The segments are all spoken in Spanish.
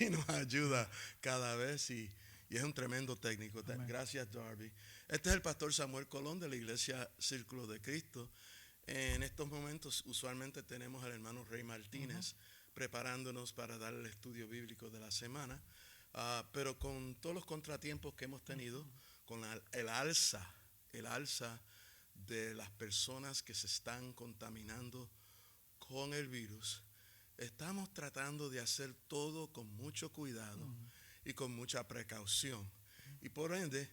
y nos ayuda cada vez y es un tremendo técnico. Amén. Gracias, Darby. Este es el pastor Samuel Colón de la Iglesia Círculo de Cristo. En estos momentos usualmente tenemos al hermano Rey Martínez preparándonos para dar el estudio bíblico de la semana, pero con todos los contratiempos que hemos tenido, con el alza de las personas que se están contaminando con el virus, estamos tratando de hacer todo con mucho cuidado y con mucha precaución. Y por ende,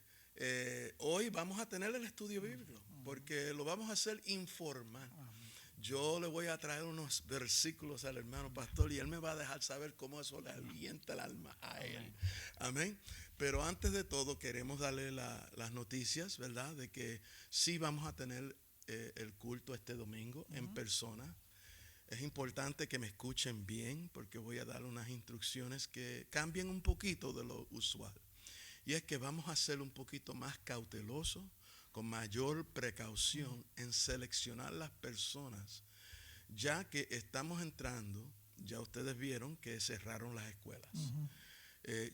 hoy vamos a tener el estudio bíblico, porque lo vamos a hacer informal. Yo le voy a traer unos versículos al hermano pastor y él me va a dejar saber cómo eso le alienta el alma a él. Amén. Pero antes de todo queremos darle las noticias, ¿verdad? De que sí vamos a tener el culto este domingo en persona. Es importante que me escuchen bien porque voy a dar unas instrucciones que cambien un poquito de lo usual. Y es que vamos a ser un poquito más cautelosos, con mayor precaución en seleccionar las personas, ya que estamos entrando, ya ustedes vieron que cerraron las escuelas.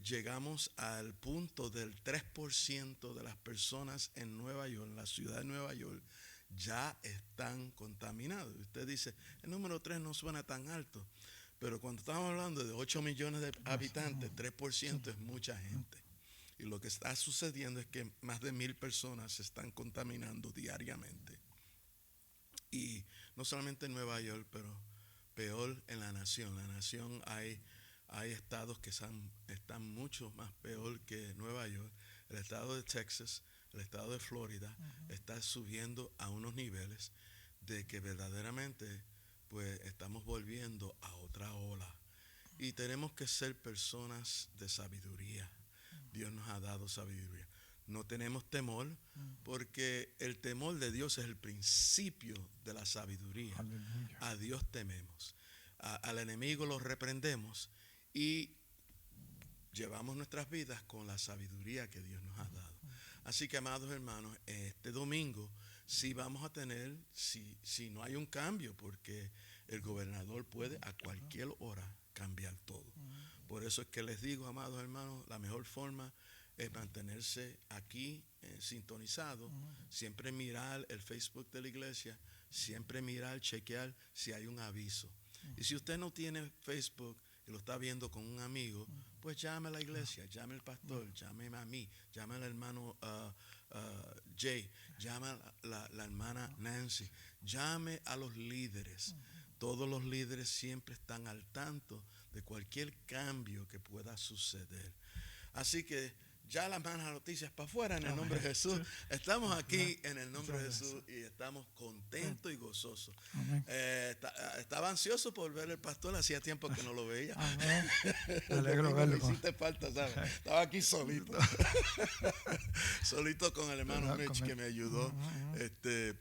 Llegamos al punto del 3% de las personas en Nueva York, en la ciudad de Nueva York, ya están contaminados. Usted dice, el número 3 no suena tan alto, pero cuando estamos hablando de 8 millones de habitantes, 3% es mucha gente. Y lo que está sucediendo es que más de 1,000 personas se están contaminando diariamente. Y no solamente en Nueva York, pero peor en la nación. La nación hay estados que están mucho más peor que Nueva York. El estado de Texas, el estado de Florida, está subiendo a unos niveles de que verdaderamente pues estamos volviendo a otra ola. Y tenemos que ser personas de sabiduría. Dios nos ha dado sabiduría. No tenemos temor, porque el temor de Dios es el principio de la sabiduría. Aleluya. A Dios tememos. Al enemigo lo reprendemos y llevamos nuestras vidas con la sabiduría que Dios nos ha dado. Así que, amados hermanos, este domingo sí vamos a tener, si no hay un cambio, porque el gobernador puede a cualquier hora cambiar todo. Por eso es que les digo, amados hermanos, la mejor forma es mantenerse aquí sintonizado, siempre mirar el Facebook de la iglesia, siempre mirar, chequear si hay un aviso. Y si usted no tiene Facebook y lo está viendo con un amigo, pues llame a la iglesia, llame al pastor, llame a mí, llame al hermano Jay, llame a la hermana Nancy, llame a los líderes. Todos los líderes siempre están al tanto de cualquier cambio que pueda suceder. Así que ya las malas noticias para afuera en el nombre de Jesús. Estamos aquí en el nombre de Jesús y estamos contentos y gozosos. Estaba ansioso por ver al pastor, hacía tiempo que no lo veía. Amén. Me alegro verlo. Me hiciste falta, ¿sabes? Estaba aquí solito. Solito con el hermano Mitch que me ayudó.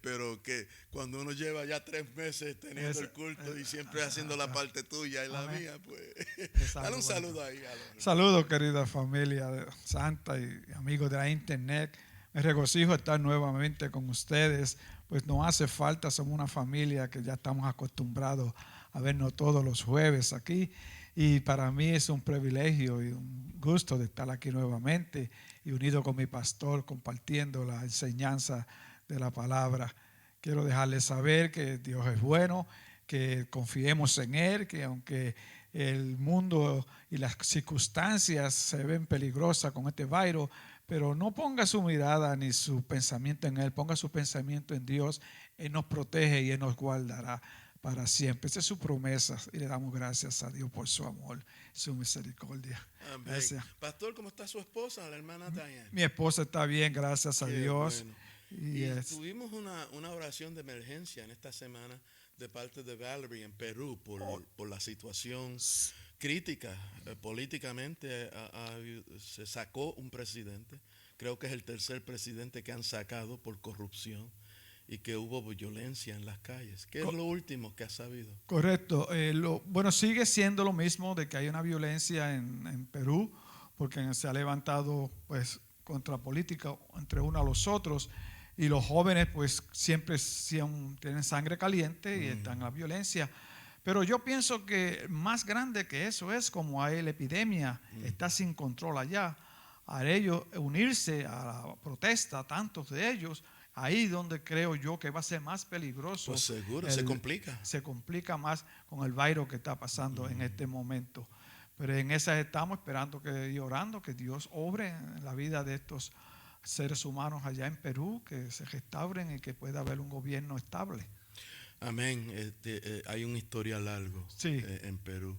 Pero que cuando uno lleva ya 3 meses teniendo el culto y siempre haciendo la parte tuya y la mía, pues dale un saludo ahí. Saludos, querida familia santa y amigos de la internet. Me regocijo estar nuevamente con ustedes, pues nos hace falta, somos una familia que ya estamos acostumbrados a vernos todos los jueves aquí, y para mí es un privilegio y un gusto de estar aquí nuevamente y unido con mi pastor compartiendo la enseñanza de la palabra. Quiero dejarles saber que Dios es bueno, que confiemos en Él, que aunque el mundo y las circunstancias se ven peligrosas con este virus, pero no ponga su mirada ni su pensamiento en Él, ponga su pensamiento en Dios. Él nos protege y Él nos guardará para siempre. Esa es su promesa y le damos gracias a Dios por su amor, su misericordia. Amén. Gracias. Pastor, ¿cómo está su esposa, la hermana Diane? Mi esposa está bien, gracias a Dios. Bueno. Y tuvimos una oración de emergencia en esta semana de parte de Valerie en Perú por la situación crítica. Políticamente se sacó un presidente, creo que es el tercer presidente que han sacado por corrupción y que hubo violencia en las calles. ¿Qué es lo último que has sabido? Correcto. Bueno, sigue siendo lo mismo de que hay una violencia en Perú, porque se ha levantado pues contra política entre unos a los otros. Y los jóvenes pues siempre tienen sangre caliente y están en la violencia. Pero yo pienso que más grande que eso es como hay la epidemia, está sin control allá. A ellos unirse a la protesta, tantos de ellos, ahí donde creo yo que va a ser más peligroso. Pues seguro, se complica. Se complica más con el virus que está pasando en este momento. Pero en esas estamos esperando y orando que Dios obre en la vida de estos seres humanos allá en Perú, que se restauren y que pueda haber un gobierno estable. Amén. Hay una historia largo Sí. En Perú.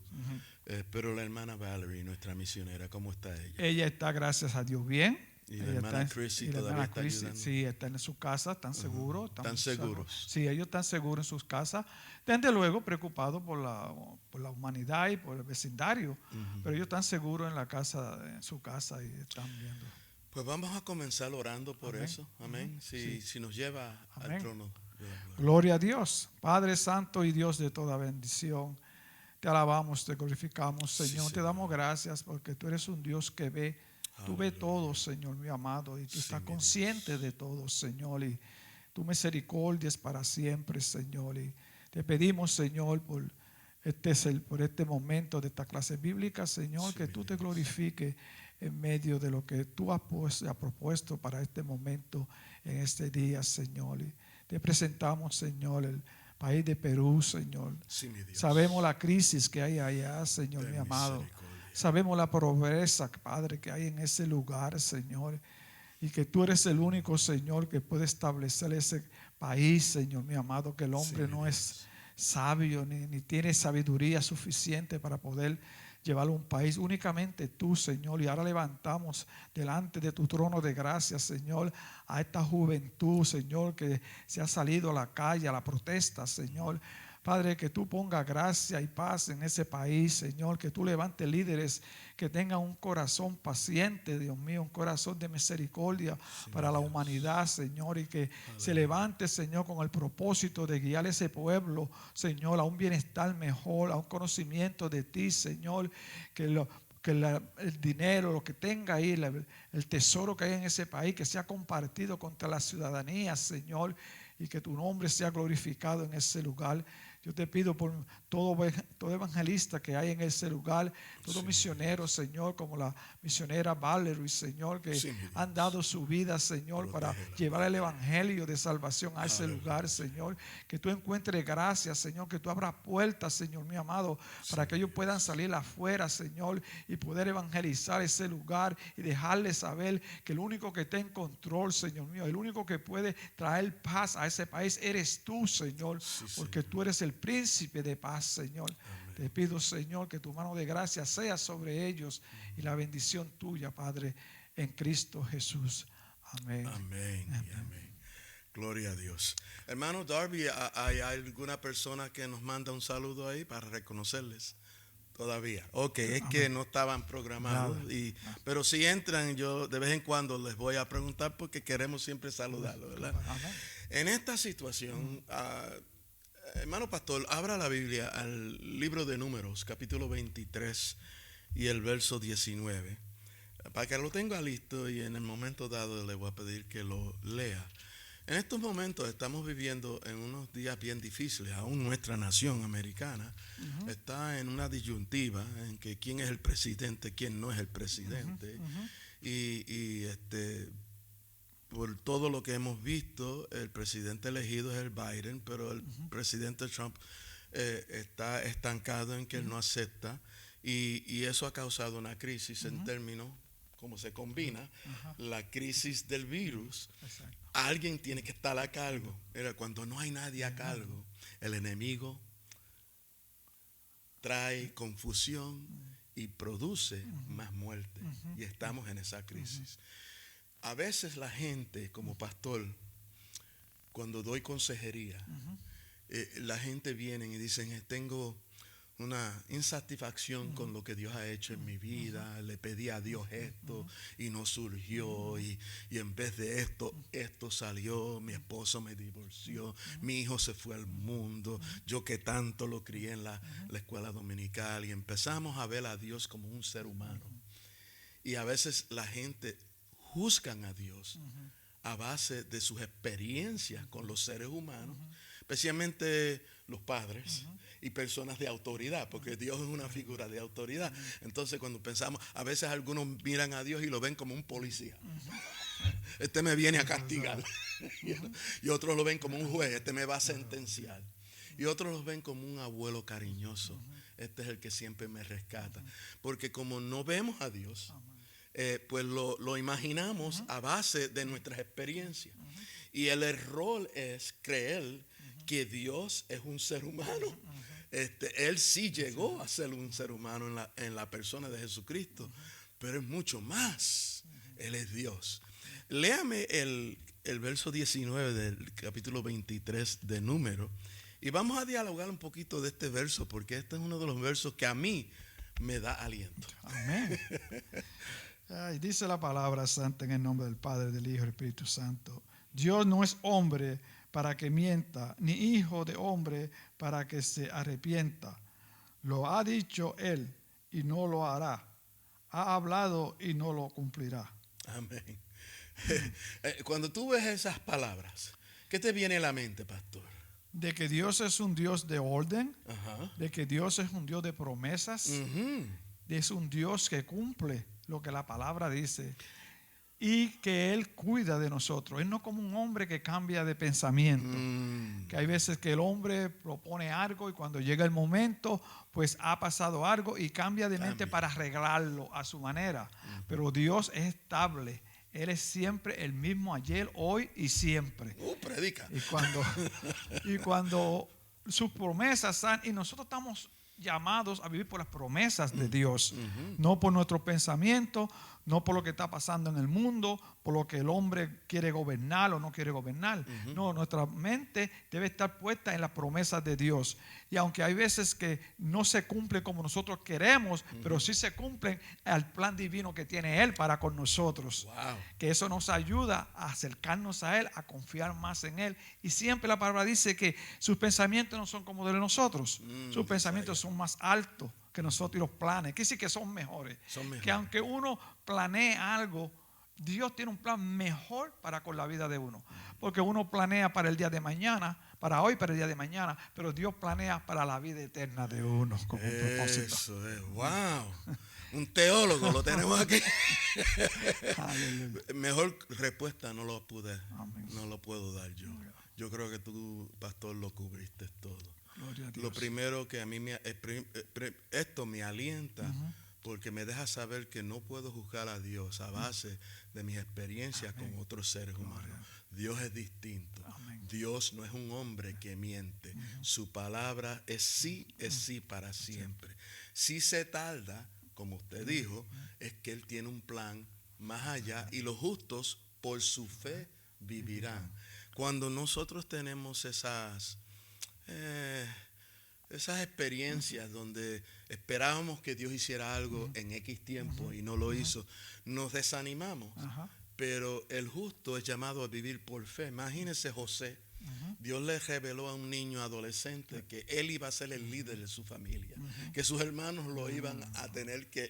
Pero la hermana Valerie, nuestra misionera, ¿cómo está ella? Ella está, gracias a Dios, bien. Y la hermana Chrissy todavía está ayudando. Sí, están en su casa, están seguros. ¿Están seguros? Sí, ellos están seguros en sus casas. Desde luego preocupados por la humanidad y por el vecindario. Pero ellos están seguros en la casa, en su casa, y están viendo. Pues vamos a comenzar orando por Amén. eso. Amén. Si nos lleva Amén. al trono. Gloria a Dios, Padre Santo y Dios de toda bendición. Te alabamos, te glorificamos, Señor. Sí, te damos Señor. gracias porque tú eres un Dios que ve. Tú ves todo, Señor, mi amado, y tú Sí, estás mi consciente de todo, Señor, y tu misericordia es para siempre, Señor. Y te pedimos, Señor, por este momento de esta clase bíblica, Señor, Sí, que mi tú te Dios. glorifiques en medio de lo que tú has propuesto para este momento, en este día, Señor. Y te presentamos, Señor, el país de Perú, Señor. Sí, mi Dios. Sabemos la crisis que hay allá, Señor, Ten mi amado. misericordia. Sabemos la pobreza, Padre, que hay en ese lugar, Señor. Y que tú eres el único, Señor, que puede establecer ese país, Señor, mi amado. Que el hombre Sí, mi no Dios. es sabio ni tiene sabiduría suficiente para poder llevarlo a un país. Únicamente tú, Señor. Y ahora levantamos delante de tu trono de gracia, Señor, a esta juventud, Señor, que se ha salido a la calle, a la protesta, Señor. Padre, que tú pongas gracia y paz en ese país, Señor, que tú levantes líderes que tengan un corazón paciente, Dios mío, un corazón de misericordia para la humanidad, Señor, y que se levante, Señor, con el propósito de guiar a ese pueblo, Señor, a un bienestar mejor, a un conocimiento de ti, Señor, que el dinero, lo que tenga ahí, el tesoro que hay en ese país, que sea compartido contra la ciudadanía, Señor, y que tu nombre sea glorificado en ese lugar. Yo te pido por todo evangelista que hay en ese lugar, todo Sí, misionero, Señor, como la misionera Valerie, Señor, que Sí, mi Dios. han dado su vida, Señor, para Protégela, llevar el evangelio de salvación a ese Aleluya. lugar, Señor. Que tú encuentres gracia, Señor, que tú abras puertas, Señor, mi amado, para que ellos puedan salir afuera, Señor, y poder evangelizar ese lugar y dejarles saber que el único que está en control, Señor mío, el único que puede traer paz a ese país eres tú, Señor, Sí, porque Señor. tú eres el príncipe de paz, Señor. Amén. Te pido, Señor, que tu mano de gracia sea sobre ellos y la bendición tuya, Padre, en Cristo Jesús. Amén. Amén y amén. Gloria a Dios. Hermano Darby, ¿hay alguna persona que nos manda un saludo ahí para reconocerles? Todavía. Ok, es que no estaban programados. Pero si entran, yo de vez en cuando les voy a preguntar porque queremos siempre saludarlos, ¿verdad? Amén. En esta situación, hermano pastor, abra la Biblia al libro de Números, capítulo 23 y el verso 19. Para que lo tenga listo y en el momento dado le voy a pedir que lo lea. En estos momentos estamos viviendo en unos días bien difíciles. Aún nuestra nación americana está en una disyuntiva en que quién es el presidente, quién no es el presidente. Por todo lo que hemos visto, el presidente elegido es el Biden, pero el presidente Trump está estancado en que él no acepta y eso ha causado una crisis en términos, como se combina, la crisis del virus. Exacto. Alguien tiene que estar a cargo. Mira, cuando no hay nadie a cargo, el enemigo trae confusión y produce más muerte. Y estamos en esa crisis. A veces la gente, como pastor, cuando doy consejería, la gente viene y dicen, tengo una insatisfacción con lo que Dios ha hecho en mi vida, le pedí a Dios esto y no surgió, y en vez de esto salió, mi esposo me divorció, mi hijo se fue al mundo, yo que tanto lo crié en la escuela dominical, y empezamos a ver a Dios como un ser humano. Y a veces la gente juzgan a Dios a base de sus experiencias con los seres humanos, especialmente los padres y personas de autoridad, porque Dios es una figura de autoridad. Entonces cuando pensamos, a veces algunos miran a Dios y lo ven como un policía. Este me viene a castigar. Y otros lo ven como un juez, este me va a sentenciar. Y otros los ven como un abuelo cariñoso. Este es el que siempre me rescata. Porque como no vemos a Dios, pues lo imaginamos a base de nuestras experiencias. Y el error es creer que Dios es un ser humano. Él sí llegó a ser un ser humano en la persona de Jesucristo, pero es mucho más. Él es Dios. Léame el verso 19 del capítulo 23 de Números. Y vamos a dialogar un poquito de este verso, porque este es uno de los versos que a mí me da aliento. Amén. Ay, dice la palabra santa en el nombre del Padre, del Hijo y del Espíritu Santo. Dios no es hombre para que mienta, ni hijo de hombre para que se arrepienta. Lo ha dicho él y no lo hará. Ha hablado y no lo cumplirá. Amén. Cuando tú ves esas palabras, ¿qué te viene a la mente, pastor? De que Dios es un Dios de orden, Ajá. de que Dios es un Dios de promesas, es un Dios que cumple lo que la palabra dice y que Él cuida de nosotros. Él no es como un hombre que cambia de pensamiento, que hay veces que el hombre propone algo y cuando llega el momento pues ha pasado algo y cambia de mente para arreglarlo a su manera. Pero Dios es estable. Él es siempre el mismo ayer, hoy y siempre. Predica. Y cuando sus promesas están, y nosotros estamos llamados a vivir por las promesas de Dios, no por nuestro pensamiento, no por lo que está pasando en el mundo, por lo que el hombre quiere gobernar o no quiere gobernar. No, nuestra mente debe estar puesta en las promesas de Dios. Y aunque hay veces que no se cumple como nosotros queremos, pero sí se cumplen al plan divino que tiene Él para con nosotros. Wow. Que eso nos ayuda a acercarnos a Él, a confiar más en Él. Y siempre la palabra dice que sus pensamientos no son como de nosotros. Sus pensamientos son más altos que nosotros y los planes, que sí que son mejores. Que aunque uno planee algo, Dios tiene un plan mejor para con la vida de uno. Porque uno planea para el día de mañana, para hoy, para el día de mañana, pero Dios planea para la vida eterna de uno con un propósito. Eso es, wow. Un teólogo lo tenemos aquí. Mejor respuesta no lo puedo dar yo. Yo creo que tú, pastor, lo cubriste todo. Lo primero que a mí esto me alienta, porque me deja saber que no puedo juzgar a Dios a base de mis experiencias con otros seres humanos. Dios es distinto. Dios no es un hombre que miente. Su palabra es sí para siempre. Si se tarda, como usted dijo, es que Él tiene un plan más allá y los justos por su fe vivirán. Cuando nosotros tenemos esas experiencias donde esperábamos que Dios hiciera algo en X tiempo y no lo hizo, nos desanimamos. Pero el justo es llamado a vivir por fe. Imagínese José. Dios le reveló a un niño adolescente que él iba a ser el líder de su familia, que sus hermanos lo iban a tener que,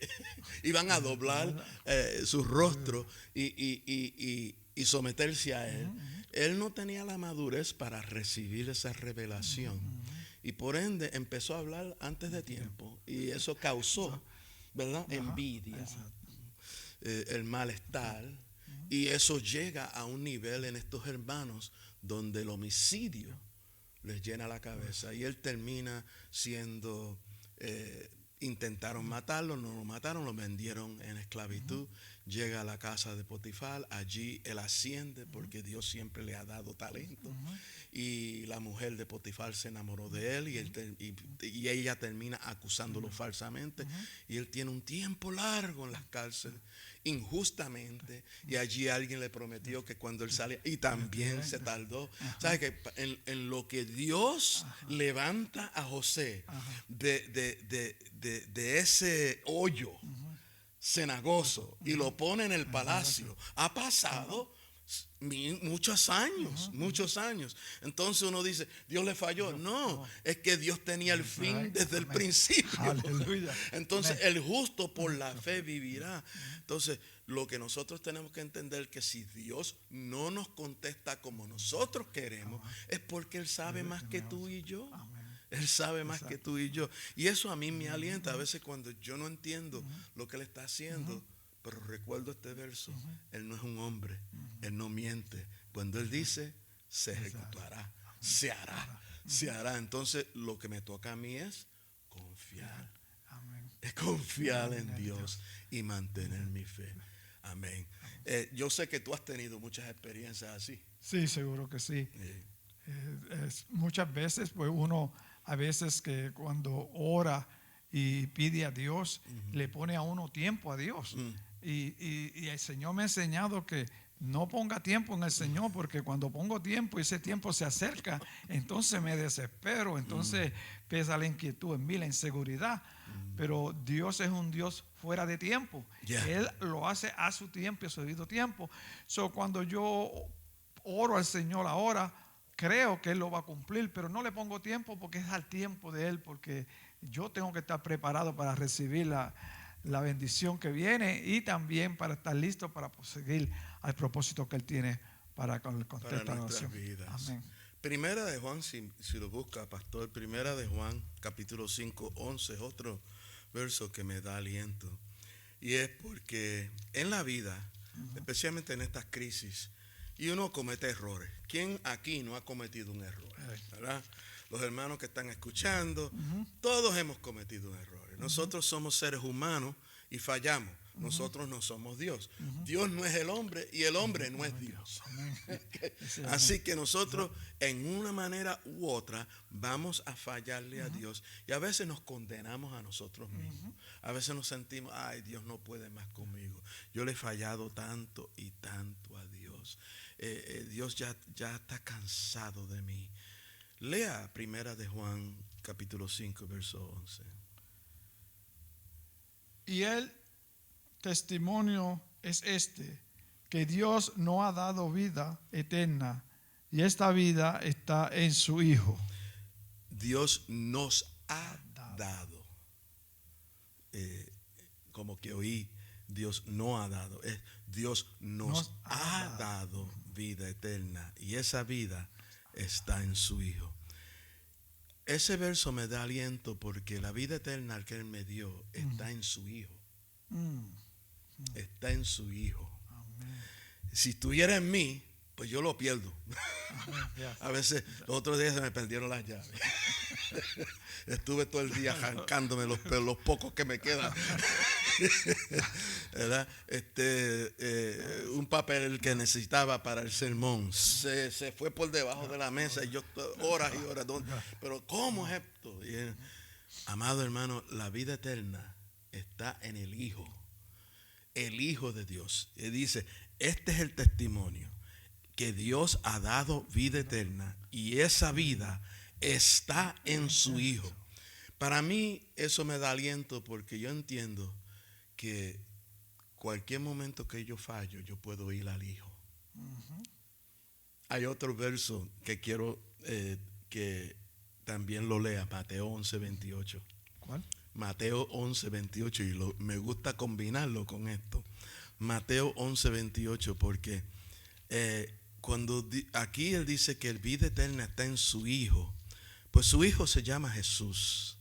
iban a doblar su rostro y someterse a él. Él no tenía la madurez para recibir esa revelación y por ende empezó a hablar antes de tiempo y eso causó, ¿verdad? Envidia, el malestar, y eso llega a un nivel en estos hermanos donde el homicidio les llena la cabeza y él termina siendo, intentaron matarlo, no lo mataron, lo vendieron en esclavitud. Llega a la casa de Potifar, allí él asciende porque Dios siempre le ha dado talento. Y la mujer de Potifar se enamoró de él y ella termina acusándolo falsamente. Y él tiene un tiempo largo en las cárceles, injustamente. Y allí alguien le prometió que cuando él salía, y también se tardó. ¿Sabes que en lo que Dios levanta a José de ese hoyo cenagoso y lo pone en el palacio, ha pasado Muchos años, muchos años. Entonces uno dice, Dios le falló. No, es que Dios tenía el fin desde el principio. Aleluya. Entonces el justo por la fe vivirá. Entonces lo que nosotros tenemos que entender que si Dios no nos contesta como nosotros queremos, es porque Él sabe más que tú y yo. Él sabe más que tú y yo. Y eso a mí me alienta a veces cuando yo no entiendo lo que Él está haciendo. Pero recuerdo este verso, Él no es un hombre, Él no miente. Cuando Él dice, se ejecutará, se hará, se hará. Entonces lo que me toca a mí es confiar. Es confiar en Dios y mantener mi fe. Amén. Yo sé que tú has tenido muchas experiencias así. Sí, seguro que sí. Muchas veces, pues uno, a veces que cuando ora y pide a Dios, le pone a uno tiempo a Dios. Y el Señor me ha enseñado que no ponga tiempo en el Señor, porque cuando pongo tiempo y ese tiempo se acerca, entonces me desespero, entonces pesa la inquietud en mí, la inseguridad. Pero Dios es un Dios fuera de tiempo. Él lo hace a su tiempo y a su debido tiempo. Cuando yo oro al Señor ahora, creo que Él lo va a cumplir, pero no le pongo tiempo porque es al tiempo de Él, porque yo tengo que estar preparado para recibir la bendición que viene y también para estar listo para seguir al propósito que Él tiene para contestar para nuestras vidas. Amén. Primera de Juan, si lo busca, pastor, Primera de Juan, capítulo 5, 11, es otro verso que me da aliento. Y es porque en la vida, especialmente en estas crisis, y uno comete errores. ¿Quién aquí no ha cometido un error? ¿Verdad? Los hermanos que están escuchando, todos hemos cometido errores. Nosotros somos seres humanos y fallamos. Nosotros no somos Dios. Dios no es el hombre y el hombre no es Dios. Así que nosotros en una manera u otra vamos a fallarle a Dios y a veces nos condenamos a nosotros mismos. A veces nos sentimos, ay, Dios no puede más conmigo. Yo le he fallado tanto y tanto a Dios. Dios ya está cansado de mí. Lea Primera de Juan, capítulo 5, verso 11. Y el testimonio es este, que Dios nos ha dado vida eterna y esta vida está en su Hijo. Dios nos ha dado. Como que oí, Dios no ha dado. Dios nos ha dado vida eterna y esa vida está en su Hijo. Ese verso me da aliento porque la vida eterna que Él me dio está en su Hijo. Está en su Hijo. Si estuviera en mí, pues yo lo pierdo. A veces los otros días se me perdieron las llaves. Estuve todo el día arrancándome los pocos que me quedan. ¿Verdad? Un papel que necesitaba para el sermón se fue por debajo de la mesa y yo horas y horas. Pero ¿cómo es esto? Amado hermano, la vida eterna está en el Hijo de Dios. Y dice, este es el testimonio, que Dios ha dado vida eterna y esa vida está en su Hijo. Para mí eso me da aliento porque yo entiendo que cualquier momento que yo fallo, yo puedo ir al Hijo. Hay otro verso que quiero que también lo lea, Mateo 11, 28. ¿Cuál? Mateo 11, 28, y me gusta combinarlo con esto. Mateo 11, 28, porque cuando aquí Él dice que el vida eterna está en su Hijo, pues su Hijo se llama Jesús.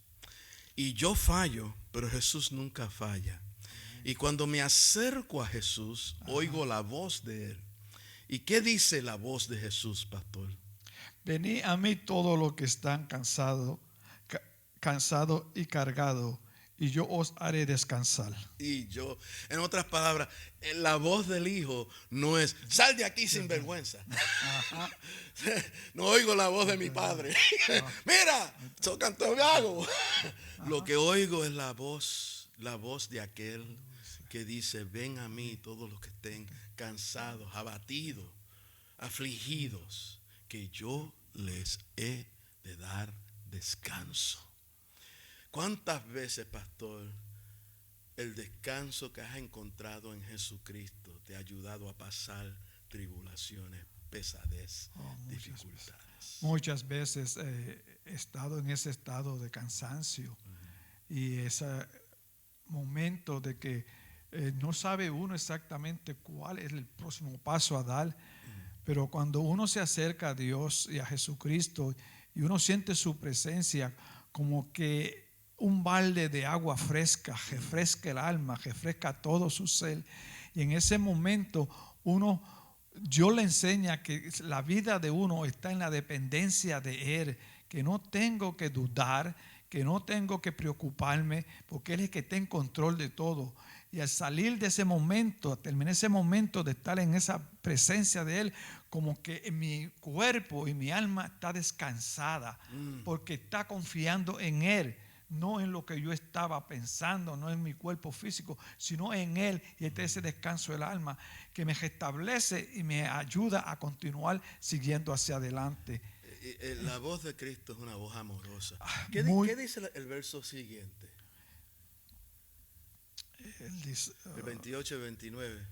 Y yo fallo, pero Jesús nunca falla. Y cuando me acerco a Jesús, oigo la voz de Él. ¿Y qué dice la voz de Jesús, pastor? Venid a mí todos los que están cansados y cargados, y yo os haré descansar. Y yo, en otras palabras, la voz del Hijo no es, sal de aquí sin vergüenza. No oigo la voz de mi padre. Mira, soy cantor gago. Lo que oigo es la voz de aquel que dice, ven a mí todos los que estén cansados, abatidos, afligidos, que yo les he de dar descanso. ¿Cuántas veces, pastor, el descanso que has encontrado en Jesucristo te ha ayudado a pasar tribulaciones, pesadez, muchas dificultades. Muchas veces he estado en ese estado de cansancio y ese momento de que no sabe uno exactamente cuál es el próximo paso a dar, pero cuando uno se acerca a Dios y a Jesucristo y uno siente su presencia, como que un balde de agua fresca refresca el alma, refresca todo su ser, y en ese momento Dios le enseña que la vida de uno está en la dependencia de Él, que no tengo que dudar, que no tengo que preocuparme, porque Él es el que está en control de todo. Y al salir de ese momento, terminar ese momento de estar en esa presencia de Él, como que mi cuerpo y mi alma está descansada, porque está confiando en Él, no en lo que yo estaba pensando, no en mi cuerpo físico, sino en Él. Y este es ese descanso del alma que me restablece y me ayuda a continuar siguiendo hacia adelante. La voz de Cristo es una voz amorosa. ¿Qué dice el verso siguiente? Dice, el 28 y 29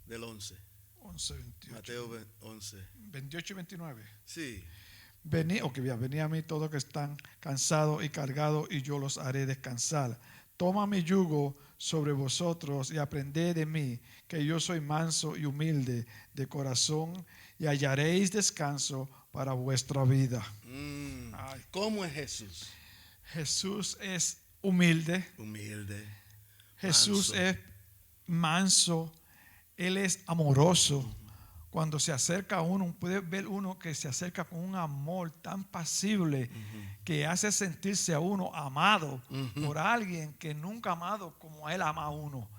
del 11. 28. Mateo 11. 28 y 29. Sí. Venid a mí todos que están cansados y cargados, y yo los haré descansar. Toma mi yugo sobre vosotros y aprended de mí, que yo soy manso y humilde de corazón, y hallaréis descanso para vuestra vida. ¿Cómo es Jesús? Jesús es humilde. Humilde. Jesús es manso. Él es amoroso. Cuando se acerca a uno, puede ver uno que se acerca con un amor tan pasible que hace sentirse a uno amado por alguien que nunca ha amado como Él ama a uno.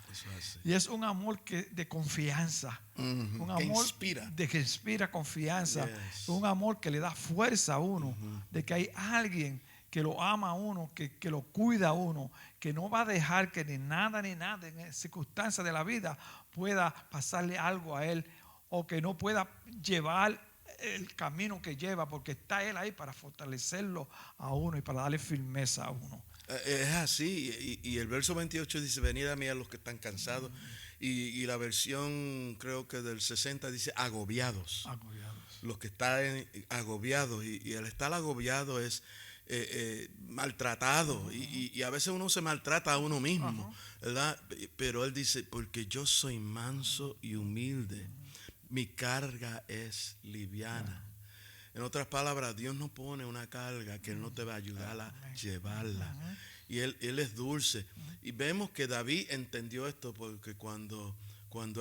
Y es un amor de confianza, un amor que inspira confianza, un amor que le da fuerza a uno, de que hay alguien que lo ama a uno, que lo cuida a uno, que no va a dejar que ni nada en circunstancias de la vida pueda pasarle algo a él, o que no pueda llevar el camino que lleva, porque está Él ahí para fortalecerlo a uno y para darle firmeza a uno. Es así, y el verso 28 dice: venid a mí a los que están cansados, y la versión creo que del 60 dice agobiados. Los que están agobiados, y el estar agobiado es maltratado, y a veces uno se maltrata a uno mismo, ¿verdad? Pero Él dice: porque yo soy manso y humilde, mi carga es liviana. En otras palabras, Dios no pone una carga que Él no te va a ayudar a llevarla. Y Él es dulce. Y vemos que David entendió esto, porque cuando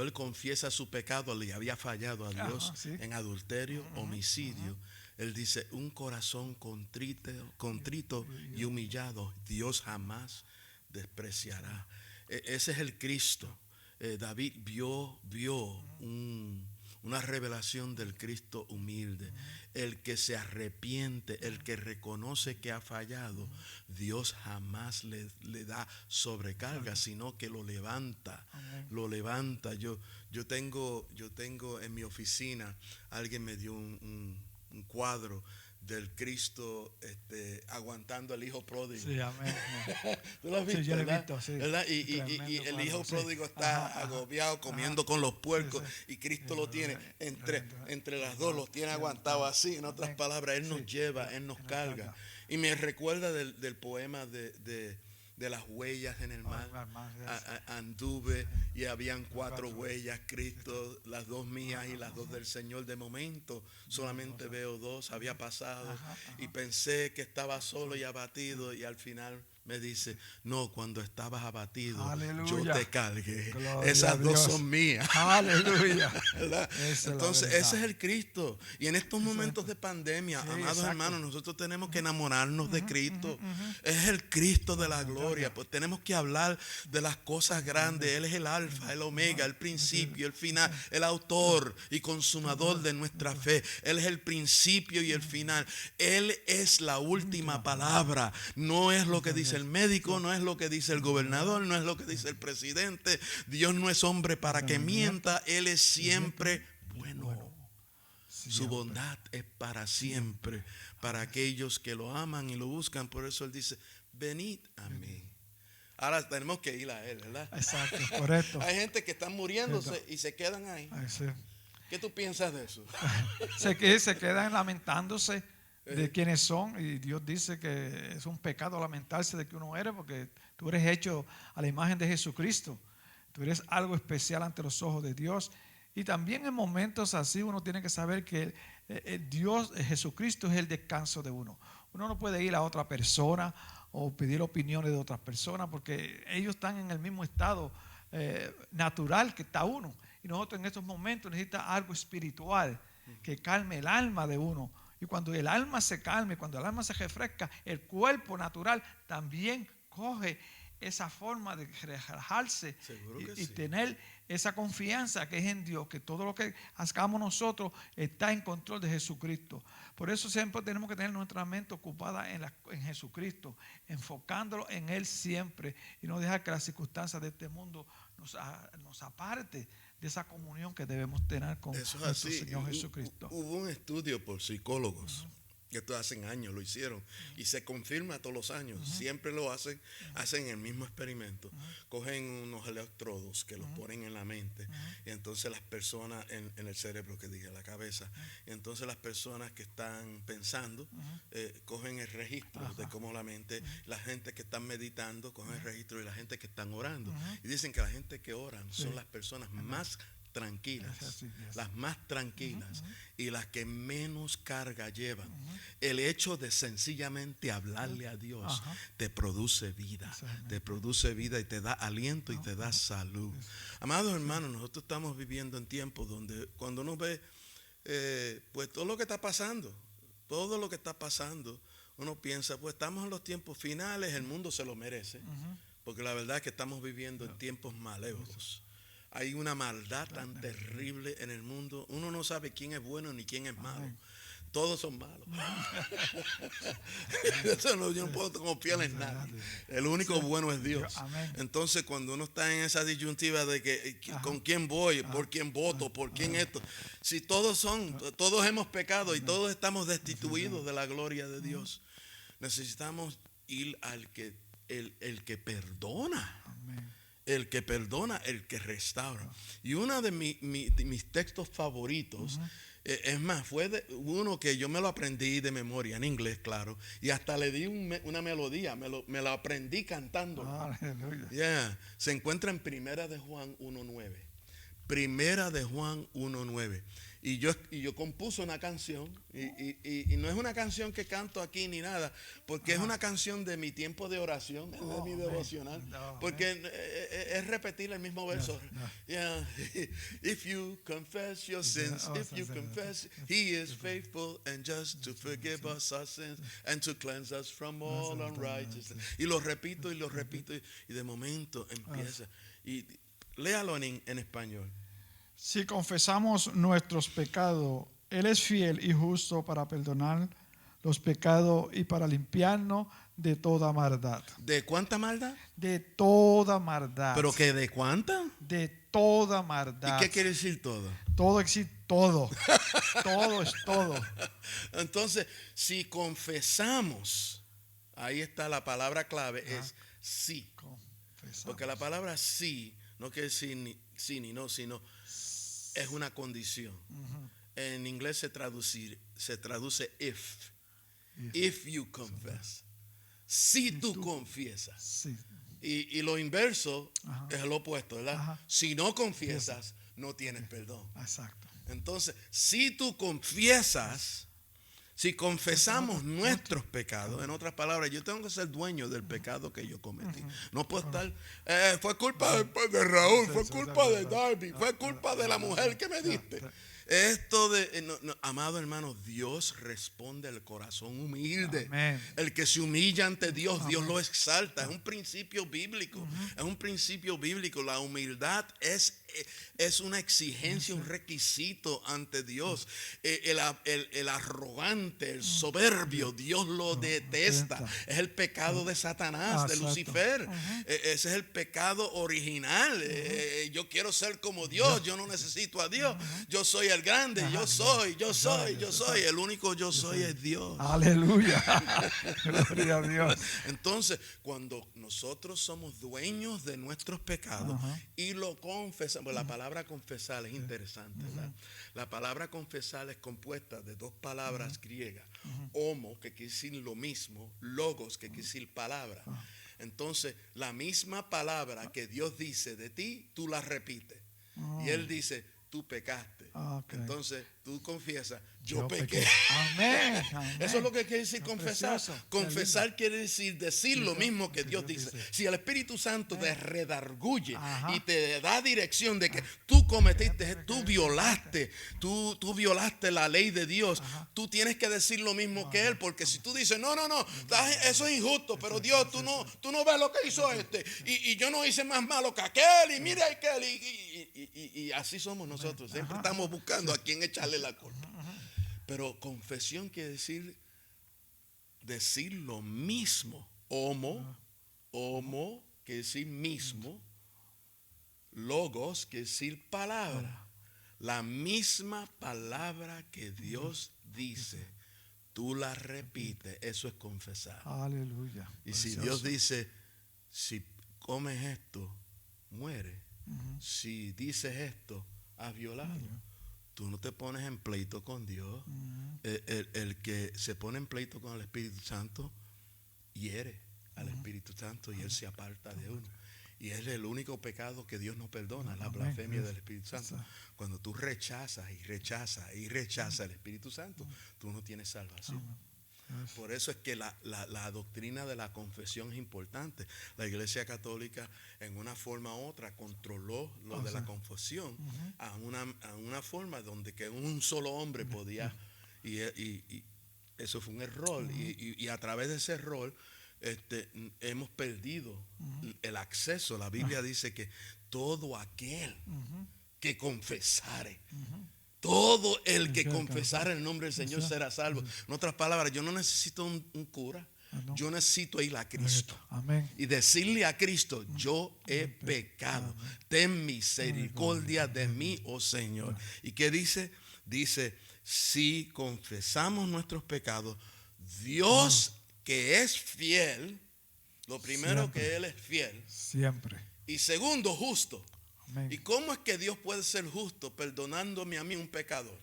él confiesa su pecado, le había fallado a Dios en adulterio, homicidio. Él dice: un corazón contrito y humillado, Dios jamás despreciará. Ese es el Cristo. David vio una revelación del Cristo humilde, el que se arrepiente, el que reconoce que ha fallado. Dios jamás le da sobrecarga, sino que lo levanta. Lo levanta. Yo tengo en mi oficina, alguien me dio un cuadro del Cristo aguantando al hijo pródigo. Sí, amén. ¿Tú lo has visto? Sí, yo lo he visto, sí. ¿Verdad? Y el hijo pródigo está agobiado, comiendo con los puercos, y Cristo lo tiene entre las dos, los tiene aguantado así. En otras palabras, Él nos lleva, Él nos carga. Y me recuerda del poema de las huellas en el mar. Anduve y habían 4 huellas, Cristo, las 2 mías y las 2 del Señor. De momento solamente veo 2. Había pasado y pensé que estaba solo y abatido, y al final me dice: no, cuando estabas abatido, yo te cargué. Gloria Esas 2 son mías. Aleluya. Entonces ese es el Cristo. Y en estos momentos de pandemia, amados hermanos, nosotros tenemos que enamorarnos de Cristo. Es el Cristo de la gloria. Pues tenemos que hablar de las cosas grandes. Él es el alfa, el omega, el principio, el final, el autor y consumador de nuestra fe. Él es el principio y el final. Él es la última palabra. No es lo que dice el médico, no es lo que dice el gobernador, no es lo que dice el presidente. Dios no es hombre para que mienta. Él es siempre bueno. Su bondad es para siempre, para aquellos que lo aman y lo buscan. Por eso Él dice: venid a mí. Ahora tenemos que ir a Él, ¿verdad? Exacto, correcto. Hay gente que está muriéndose y se quedan ahí. ¿Qué tú piensas de eso? Se quedan lamentándose de quiénes son, y Dios dice que es un pecado lamentarse de que uno eres, porque tú eres hecho a la imagen de Jesucristo. Tú eres algo especial ante los ojos de Dios. Y también en momentos así uno tiene que saber que Dios, Jesucristo, es el descanso de uno. Uno no puede ir a otra persona o pedir opiniones de otras personas, porque ellos están en el mismo estado natural que está uno. Y nosotros en estos momentos necesitamos algo espiritual que calme el alma de uno. Y cuando el alma se calme, cuando el alma se refresca, el cuerpo natural también coge esa forma de relajarse y tener esa confianza que es en Dios, que todo lo que hagamos nosotros está en control de Jesucristo. Por eso siempre tenemos que tener nuestra mente ocupada en Jesucristo, enfocándolo en Él siempre, y no dejar que las circunstancias de este mundo nos aparte de esa comunión que debemos tener con nuestro Señor Jesucristo. Hubo un estudio por psicólogos, que esto hace años lo hicieron, y se confirma todos los años, siempre lo hacen el mismo experimento. Cogen unos electrodos que los ponen en la mente, y entonces las personas, en el cerebro, que diga la cabeza, y entonces las personas que están pensando, cogen el registro de cómo la mente, la gente que están meditando, cogen el registro de la gente que están orando, y dicen que la gente que oran son las personas más tranquilas, las más tranquilas y las que menos carga llevan. El hecho de sencillamente hablarle a Dios te produce vida, y te da aliento y te da salud. Amados hermanos, nosotros estamos viviendo en tiempos donde cuando uno ve pues todo lo que está pasando, uno piensa, pues estamos en los tiempos finales, el mundo se lo merece, porque la verdad es que estamos viviendo en tiempos malévolos. Hay una maldad tan terrible en el mundo. Uno no sabe quién es bueno ni quién es malo. Todos son malos. Eso no, yo no puedo confiar en nadie. El único bueno es Dios. Entonces, cuando uno está en esa disyuntiva de que con quién voy, por quién voto, por quién esto, si todos hemos pecado y todos estamos destituidos de la gloria de Dios, necesitamos ir al que el que perdona. El que perdona, el que restaura. Y uno de mis textos favoritos, es más, fue uno que yo me lo aprendí de memoria, en inglés, claro, y hasta le di una melodía, me lo aprendí cantando. Se encuentra en Primera de Juan 1:9. Primera de Juan 1:9. Y yo compuse una canción, y no es una canción que canto aquí ni nada, porque es una canción de mi tiempo de oración, de mi devocional, porque es repetir el mismo verso. If you confess your sins, He is faithful and just to forgive us our sins and to cleanse us from all unrighteousness. Y lo repito, y de momento empieza. Y léalo en español. Si confesamos nuestros pecados, Él es fiel y justo para perdonar los pecados y para limpiarnos de toda maldad. ¿De cuánta maldad? De toda maldad. ¿Pero qué de cuánta? De toda maldad. ¿Y qué quiere decir todo? Todo existe, todo. Todo es todo. Entonces, si confesamos, ahí está la palabra clave, es sí. Confesamos. Porque la palabra sí no quiere decir ni sí ni no, sino es una condición. En inglés se traduce if. If you confess. Si tú confiesas. Sí. Y lo inverso es lo opuesto, ¿verdad? Si no confiesas, no tienes perdón. Exacto. Entonces, si tú confiesas, si confesamos nuestros pecados, en otras palabras, yo tengo que ser dueño del pecado que yo cometí. No puedo estar, fue culpa de Raúl, fue culpa de Darby, fue culpa de la mujer que me diste. Esto amado hermano, Dios responde al corazón humilde. Amén. El que se humilla ante Dios, Dios lo exalta. Es un principio bíblico. Es un principio bíblico. La humildad es una exigencia, un requisito ante Dios. El arrogante, el soberbio, Dios lo detesta. Es el pecado de Satanás, de Lucifer. Ese es el pecado original. Yo quiero ser como Dios. Yo no necesito a Dios. Yo soy el grande. Yo soy. El único yo soy es Dios. Aleluya. Gloria a Dios. Entonces, cuando nosotros somos dueños de nuestros pecados y lo confesamos, la palabra confesar es interesante, ¿verdad? La palabra confesar es compuesta de dos palabras griegas. Homo, que quiere decir lo mismo, logos, que quiere decir palabra. Entonces, la misma palabra que Dios dice de ti, tú la repites. Y Él dice, tú pecaste. Okay. Entonces, tú confiesas, yo pequé. Amén, amén. Eso es lo que quiere decir confesar. Precioso. Confesar quiere decir lo mismo que Dios dice. Si el Espíritu Santo te redarguye y te da dirección de que tú cometiste, tú violaste la ley de Dios, tú tienes que decir lo mismo que Él, porque si tú dices, no, eso es injusto, pero Dios, tú no ves lo que hizo y yo no hice más malo que aquel, y mira aquel, y así somos nosotros, siempre estamos buscando a quién echarle la culpa. Pero confesión quiere decir lo mismo. Homo quiere decir mismo. Logos quiere decir palabra. La misma palabra que Dios dice, tú la repites. Eso es confesar. Aleluya. Y si Dios dice, si comes esto, muere. Si dices esto, has violado. Tú no te pones en pleito con Dios. El que se pone en pleito con el Espíritu Santo hiere al Espíritu Santo y Él se aparta de uno. Y es el único pecado que Dios no perdona, la blasfemia del Espíritu Santo. Cuando tú rechazas el Espíritu Santo, tú no tienes salvación. Por eso es que la doctrina de la confesión es importante. La Iglesia Católica en una forma u otra controló lo de la confesión a una forma donde que un solo hombre podía, y eso fue un error, y a través de ese error hemos perdido el acceso. La Biblia dice que todo aquel que confesare, todo el que confesara el nombre del Señor será salvo. En otras palabras, yo no necesito un cura. Yo necesito ir a Cristo. Amén. Y decirle a Cristo, yo he pecado. Ten misericordia de mí, oh Señor. ¿Y qué dice? Dice, si confesamos nuestros pecados, Dios que es fiel, lo primero que Él es fiel. Siempre. Y segundo, justo. Amén. ¿Y cómo es que Dios puede ser justo perdonándome a mí, un pecador?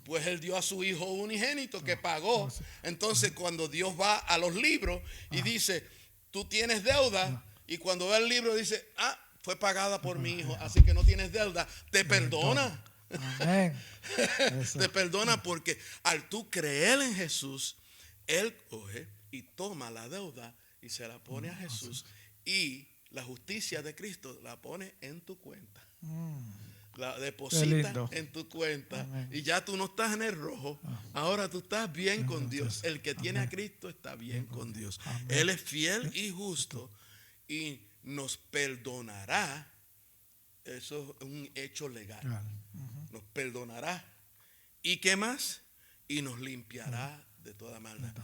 Pues Él dio a su Hijo unigénito que pagó. Entonces cuando Dios va a los libros y dice, tú tienes deuda, y cuando ve el libro dice, fue pagada por mi Hijo, así que no tienes deuda, te perdona. Amén. Te perdona porque al tú creer en Jesús, Él coge y toma la deuda y se la pone a Jesús, y la justicia de Cristo la pone en tu cuenta. La deposita en tu cuenta. Amén. Y ya tú no estás en el rojo. Ahora tú estás bien con Dios. El que tiene a Cristo está bien con Dios. Amén. Él es fiel y justo y nos perdonará. Eso es un hecho legal. Nos perdonará. ¿Y qué más? Y nos limpiará de toda maldad.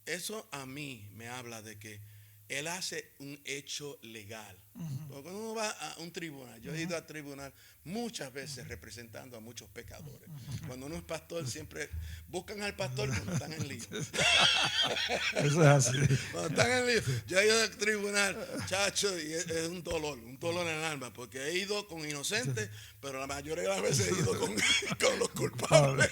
Eso a mí me habla de que Él hace un hecho legal. Cuando uno va a un tribunal, yo he ido al tribunal muchas veces representando a muchos pecadores. Cuando uno es pastor, siempre buscan al pastor cuando están en lío. Eso es así. Cuando están en lío. Yo he ido al tribunal, chacho, y es un dolor en el alma, porque he ido con inocentes, pero la mayoría de las veces he ido con los culpables.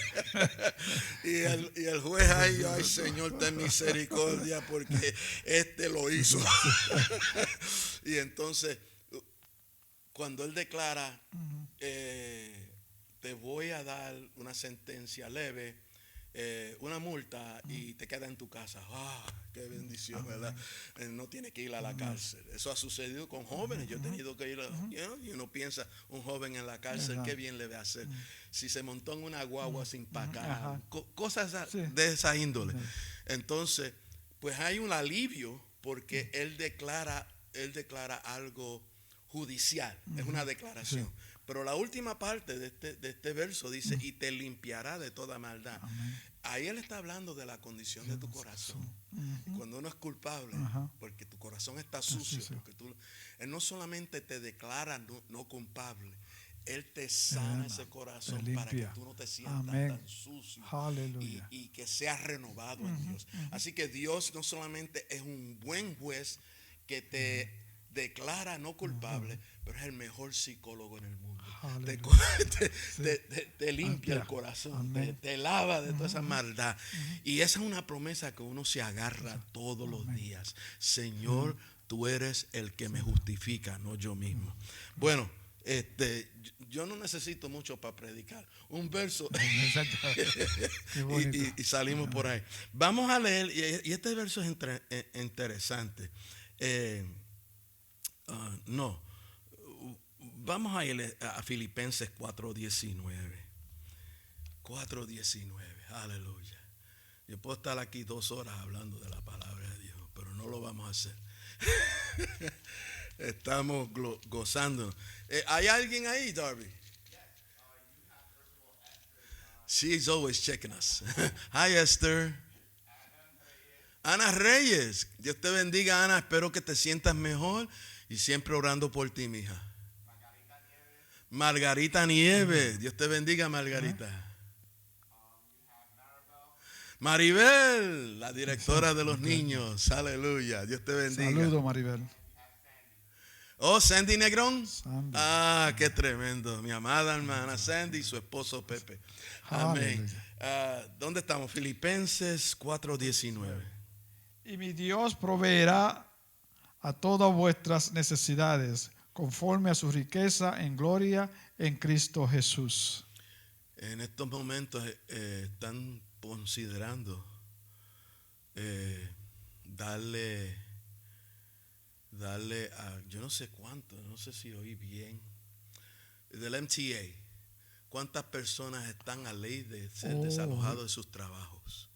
y el juez ahí, ay Señor, ten misericordia, porque lo hizo. Y entonces, cuando Él declara, te voy a dar una sentencia leve, una multa, y te queda en tu casa. Qué bendición, ¿verdad? No tiene que ir a la cárcel. Eso ha sucedido con jóvenes. Yo he tenido que ir y uno piensa, un joven en la cárcel, qué bien le va a hacer. Si se montó en una guagua sin pagar, cosas de esa índole. Entonces, pues hay un alivio, porque Él declara algo judicial, es una declaración. Pero la última parte de este verso dice, y te limpiará de toda maldad. Ahí Él está hablando de la condición de tu corazón. Cuando uno es culpable, porque tu corazón está sucio, porque Él no solamente te declara no culpable, Él te sana ese corazón para que tú no te sientas tan sucio y que seas renovado en Dios. Así que Dios no solamente es un buen juez que te declara no culpable, pero es el mejor psicólogo en el mundo. te, Aleluya. te limpia el corazón, te lava de toda esa maldad. Y esa es una promesa que uno se agarra todos los días. Señor, tú eres el que me justifica, no yo mismo. Bueno, yo no necesito mucho para predicar. Un verso y salimos por ahí. Vamos a leer, y este verso es interesante. Vamos a ir a Filipenses 4:19. 4:19, aleluya. Yo puedo estar aquí 2 horas hablando de la palabra de Dios, pero no lo vamos a hacer. Estamos gozándonos. ¿Hay alguien ahí, Darby? She's always checking us. Hi, Esther. Ana Reyes. Dios te bendiga, Ana. Espero que te sientas mejor y siempre orando por ti, mija. Margarita Nieves. Dios te bendiga, Margarita. Maribel, la directora de los niños. Aleluya. Dios te bendiga. Saludos, Maribel. Oh, Sandy Negrón. Sandy. Ah, qué tremendo. Mi amada hermana Sandy y su esposo Pepe. Amén. ¿Dónde estamos? Filipenses 4:19. Y mi Dios proveerá a todas vuestras necesidades, conforme a su riqueza en gloria en Cristo Jesús. En estos momentos están considerando darle a, yo no sé cuánto, no sé si oí bien, del MTA, cuántas personas están a ley de ser desalojados de sus trabajos.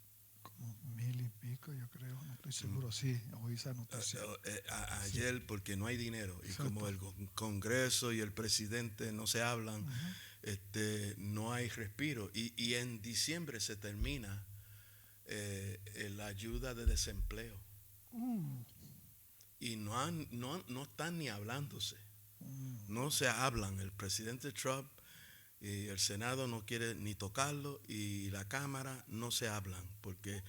Como 1000 y pico, yo creo, no estoy seguro, sí, oí esa noticia. Ayer, porque no hay dinero, y Exacto. como el Congreso y el presidente no se hablan, no hay respiro. Y en diciembre se termina la ayuda de desempleo. Y no están ni hablándose. No se hablan. El presidente Trump y el Senado no quiere ni tocarlo, y la Cámara no se hablan, porque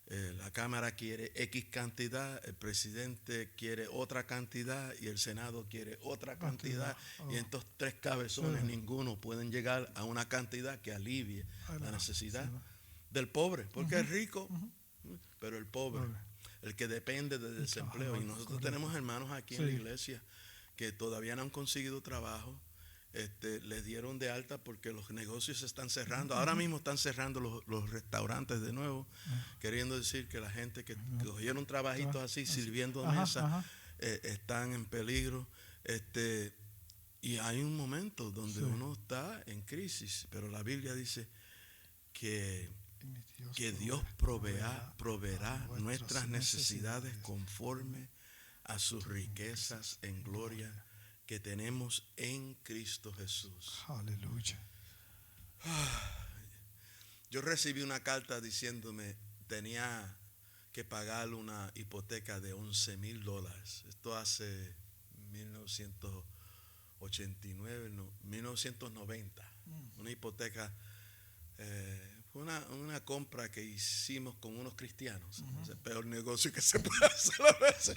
la Cámara quiere X cantidad, el presidente quiere otra cantidad y el Senado quiere otra cantidad. Y estos 3 cabezones, ninguno pueden llegar a una cantidad que alivie la necesidad del pobre, porque es rico, pero el pobre, el que depende del desempleo. Y nosotros tenemos hermanos aquí en la iglesia que todavía no han conseguido trabajo. Les dieron de alta porque los negocios se están cerrando. Ahora mismo están cerrando los restaurantes de nuevo, queriendo decir que la gente que cogieron trabajitos así, sirviendo mesa, están en peligro. Y hay un momento donde uno está en crisis, pero la Biblia dice que Dios proveerá nuestras necesidades conforme a sus riquezas en gloria que tenemos en Cristo Jesús. Aleluya. Yo recibí una carta diciéndome tenía que pagar una hipoteca de $11,000. Esto hace 1990. Una hipoteca, una compra que hicimos con unos cristianos. Es el peor negocio que se puede hacer a veces.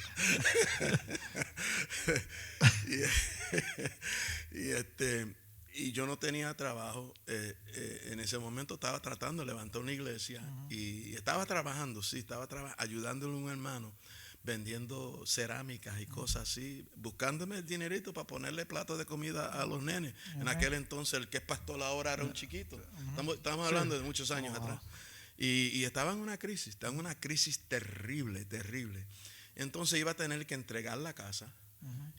Y yo no tenía trabajo. En ese momento estaba tratando de levantar una iglesia y estaba trabajando, ayudándole a un hermano, vendiendo cerámicas y cosas así, buscándome el dinerito para ponerle platos de comida a los nenes. En aquel entonces el que es pastor ahora era un chiquito. Estamos hablando de muchos años atrás. Y estaba en una crisis, terrible, terrible. Entonces iba a tener que entregar la casa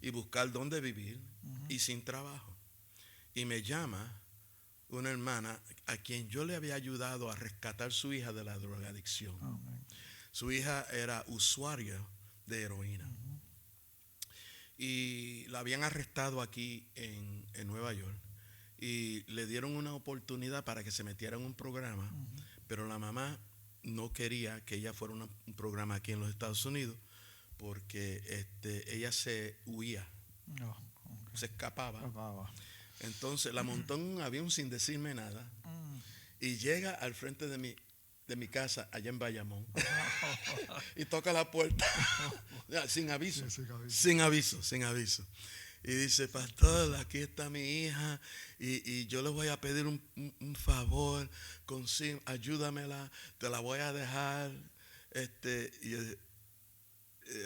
y buscar dónde vivir y sin trabajo. Y me llama una hermana a quien yo le había ayudado a rescatar su hija de la drogadicción. Su hija era usuaria de heroína. Y la habían arrestado aquí en Nueva York. Y le dieron una oportunidad para que se metiera en un programa. Pero la mamá no quería que ella fuera un programa aquí en los Estados Unidos, porque ella se huía, se escapaba. Entonces la montó en un avión sin decirme nada y llega al frente de mi casa allá en Bayamón y toca la puerta sin aviso. y dice, pastor, aquí está mi hija y yo le voy a pedir un favor, ayúdamela, te la voy a dejar.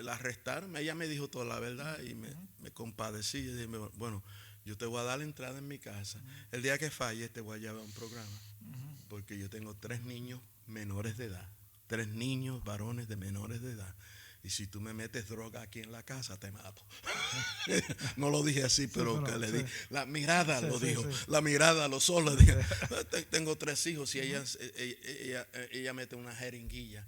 La arrestaron, ella me dijo toda la verdad y me compadecí. Y dije, bueno, yo te voy a dar la entrada en mi casa. El día que falle te voy a llevar a un programa, porque yo tengo 3 niños menores de edad, 3 niños varones de menores de edad. Y si tú me metes droga aquí en la casa, te mato. No lo dije así, pero que le di. La mirada lo dijo. La mirada, los ojos. Tengo 3 hijos y ella mete una jeringuilla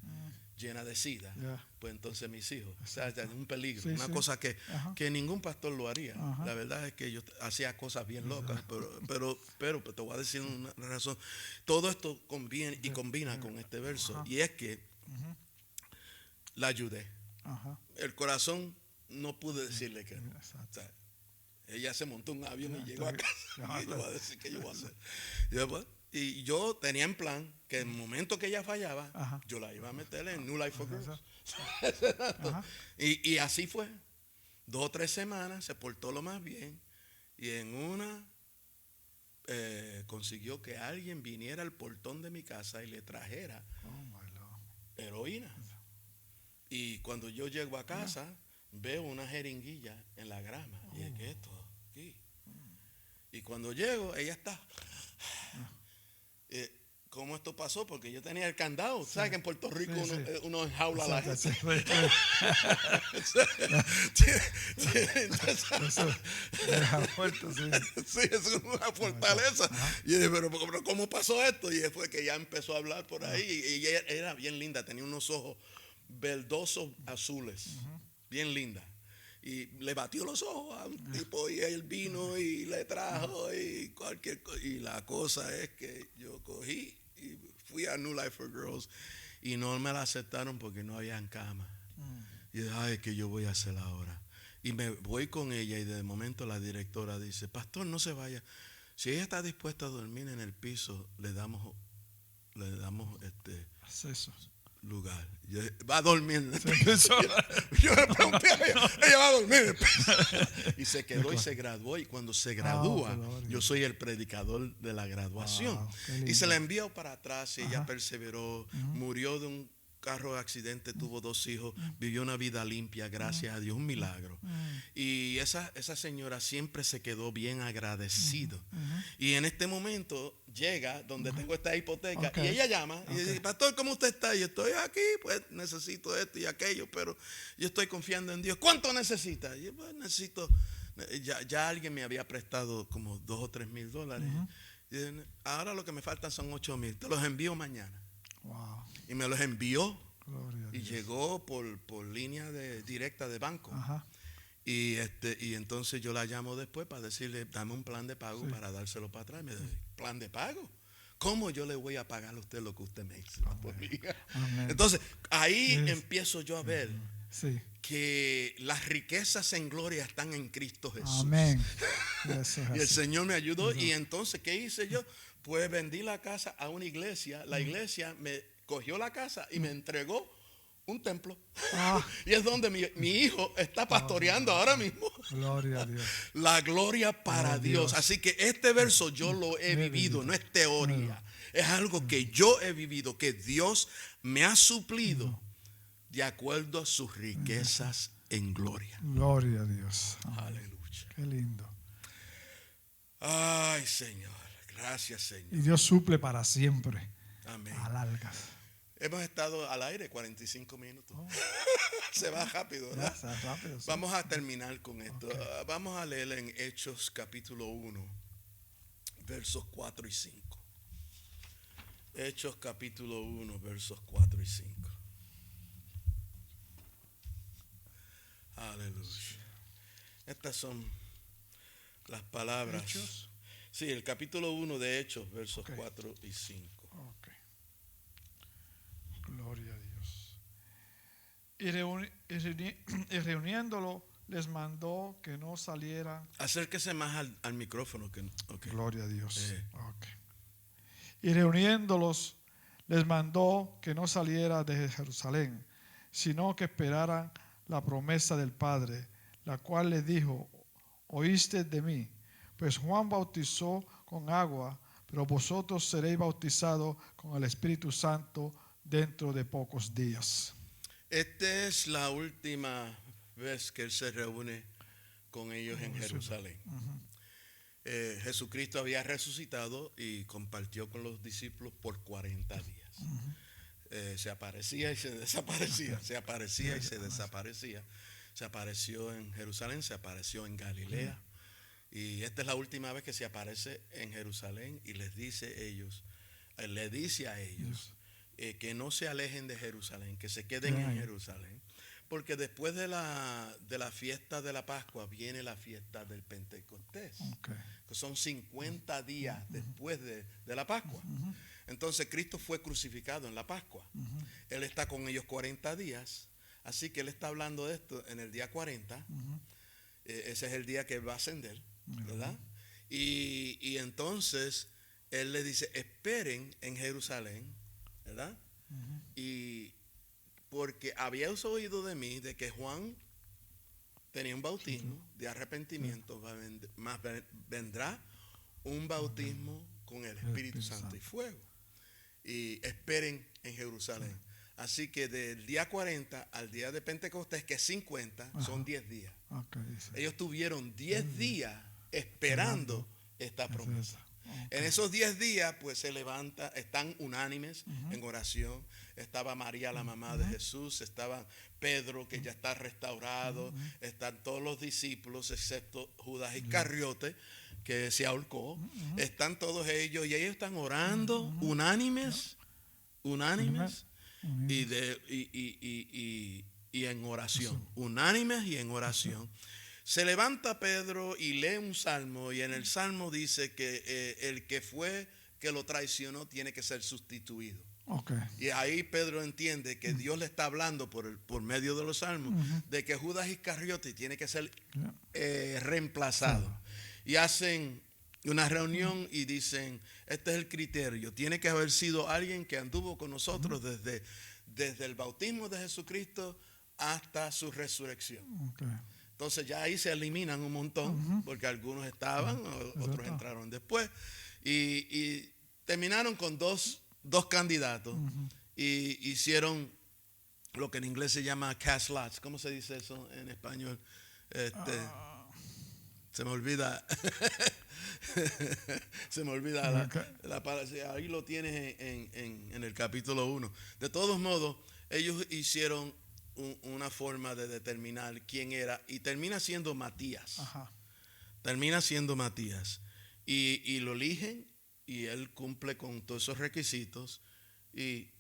llena de sida. Pues entonces mis hijos. O sea, es un peligro. Una cosa que ningún pastor lo haría. La verdad es que yo hacía cosas bien locas, pero te voy a decir una razón. Todo esto combina con este verso. Y es que la ayudé. El corazón no pude decirle que no. O sea, ella se montó un avión y llegó a casa. Y yo voy a decir que yo voy a hacer. Y yo tenía en plan que en el momento que ella fallaba, yo la iba a meter en New Life for Girls. Y así fue. 2 o 3 semanas se portó lo más bien. Y en una consiguió que alguien viniera al portón de mi casa y le trajera heroína. Y cuando yo llego a casa, veo una jeringuilla en la grama. Y es que esto aquí. Y cuando llego, ella está. ¿Cómo esto pasó? Porque yo tenía el candado. ¿Sabes que en Puerto Rico uno enjaula a la gente? Sí, es una fortaleza. Y yo dije, pero ¿cómo pasó esto? Y después que ya empezó a hablar por ahí. Y ella era bien linda, tenía unos ojos verdosos azules, bien linda. Y le batió los ojos a un tipo y él vino y le trajo y cualquier cosa. Y la cosa es que yo cogí y fui a New Life for Girls y no me la aceptaron porque no había cama. Y dije, ay, ¿qué yo voy a hacer ahora? Y me voy con ella y de momento la directora dice, pastor, no se vaya. Si ella está dispuesta a dormir en el piso, le damos acceso. Lugar. Va a dormir. Yo le pregunté a ella va a dormir. Y se quedó y se graduó. Y cuando se gradúa, yo soy el predicador de la graduación. Y se la envió para atrás y ella perseveró. Murió de un carro de accidente, tuvo 2 hijos, vivió una vida limpia, gracias a Dios, un milagro. Y esa señora siempre se quedó bien agradecido. Y en este momento llega donde tengo esta hipoteca y ella llama y dice, pastor, ¿cómo usted está? Y yo estoy aquí, pues necesito esto y aquello, pero yo estoy confiando en Dios. ¿Cuánto necesita? Y yo, pues necesito, ya alguien me había prestado como $2 o 3 mil dólares. Y ahora lo que me faltan son 8 mil, te los envío mañana. Wow. Y me los envió y llegó por línea directa de banco. Y entonces yo la llamo después para decirle, dame un plan de pago para dárselo para atrás. Me dice, ¿plan de pago? ¿Cómo yo le voy a pagar a usted lo que usted me hizo? Entonces ahí empiezo yo a ver que las riquezas en gloria están en Cristo Jesús. Amén. Y el Señor me ayudó. Y entonces, ¿qué hice yo? Pues vendí la casa a una iglesia. La iglesia me cogió la casa y me entregó un templo. Y es donde mi hijo está pastoreando ahora mismo. Gloria a Dios. La gloria para Dios. Así que este verso yo lo he vivido, no es teoría. Es algo que yo he vivido, que Dios me ha suplido de acuerdo a sus riquezas en gloria. Gloria a Dios. Aleluya. Qué lindo. Ay, Señor. Gracias, Señor. Y Dios suple para siempre. Amén. Alargas. Hemos estado al aire 45 minutos. Se va rápido, ¿verdad? Rápido, sí. Vamos a terminar con esto. Vamos a leer en Hechos capítulo 1, versos 4 y 5. Hechos capítulo 1, versos 4 y 5. Aleluya. Estas son las palabras. ¿Hechos? Sí, el capítulo 1 de Hechos, versos 4 y 5. Gloria a Dios. Y reuniéndolo, les mandó que no salieran. Acérquese más al micrófono. Gloria a Dios. Y reuniéndolos, les mandó que no saliera de Jerusalén, sino que esperaran la promesa del Padre, la cual les dijo, oíste de mí. Pues Juan bautizó con agua, pero vosotros seréis bautizados con el Espíritu Santo dentro de pocos días. Esta es la última vez que Él se reúne con ellos en Jerusalén. Jesucristo había resucitado y compartió con los discípulos por 40 días. Se aparecía y se desaparecía, se aparecía y se desaparecía. Se apareció en Jerusalén, se apareció en Galilea. Y esta es la última vez que se aparece en Jerusalén y le dice a ellos que no se alejen de Jerusalén, que se queden en Jerusalén. Porque después de la fiesta de la Pascua viene la fiesta del Pentecostés, que son 50 días después de la Pascua. Entonces Cristo fue crucificado en la Pascua. Él está con ellos 40 días, así que Él está hablando de esto en el día 40. Ese es el día que Él va a ascender, ¿verdad? Y entonces Él le dice, esperen en Jerusalén, ¿verdad? Y porque habíais oído de mí, de que Juan tenía un bautismo de arrepentimiento, más vendrá un bautismo con el Espíritu Santo y fuego. Y esperen en Jerusalén. Así que del día 40 al día de Pentecostés, que es 50, son 10 días. Ellos tuvieron 10 días esperando esta promesa. En esos 10 días, pues se levanta, están unánimes en oración. Estaba María, la mamá de Jesús, estaba Pedro, que ya está restaurado, están todos los discípulos, excepto Judas Iscariote, que se ahorcó. Están todos ellos y ellos están orando, unánimes, y en oración, unánimes y en oración. Se levanta Pedro y lee un salmo, y en el salmo dice que el que lo traicionó tiene que ser sustituido. Y ahí Pedro entiende que Dios le está hablando por medio de los salmos de que Judas Iscariote tiene que ser reemplazado. Y hacen una reunión y dicen, este es el criterio, tiene que haber sido alguien que anduvo con nosotros desde el bautismo de Jesucristo hasta su resurrección. Entonces ya ahí se eliminan un montón, porque algunos estaban, otros entraron después, y terminaron con dos candidatos, y hicieron lo que en inglés se llama cast lots. ¿Cómo se dice eso en español? Se me olvida. Se me olvida la palabra. Ahí lo tienes en el capítulo 1. De todos modos, ellos hicieron una forma de determinar quién era, y termina siendo Matías. Termina siendo Matías. Y lo eligen, y él cumple con todos esos requisitos, y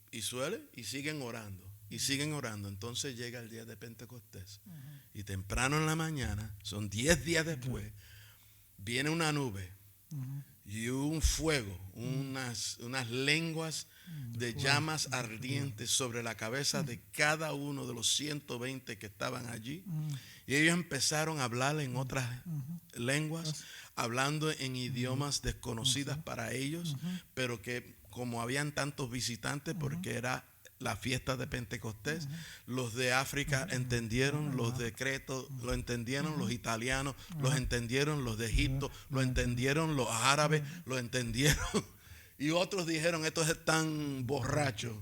siguen orando. Y siguen orando. Entonces llega el día de Pentecostés. Y temprano en la mañana, son 10 días después, viene una nube y un fuego, unas lenguas de llamas ardientes sobre la cabeza de cada uno de los 120 que estaban allí. Y ellos empezaron a hablar en otras lenguas, hablando en idiomas desconocidas para ellos, pero que como habían tantos visitantes, porque era la fiesta de Pentecostés, los de África entendieron, los de Creta lo entendieron, los italianos los entendieron, los de Egipto lo entendieron, los árabes lo entendieron, y otros dijeron, estos están borrachos.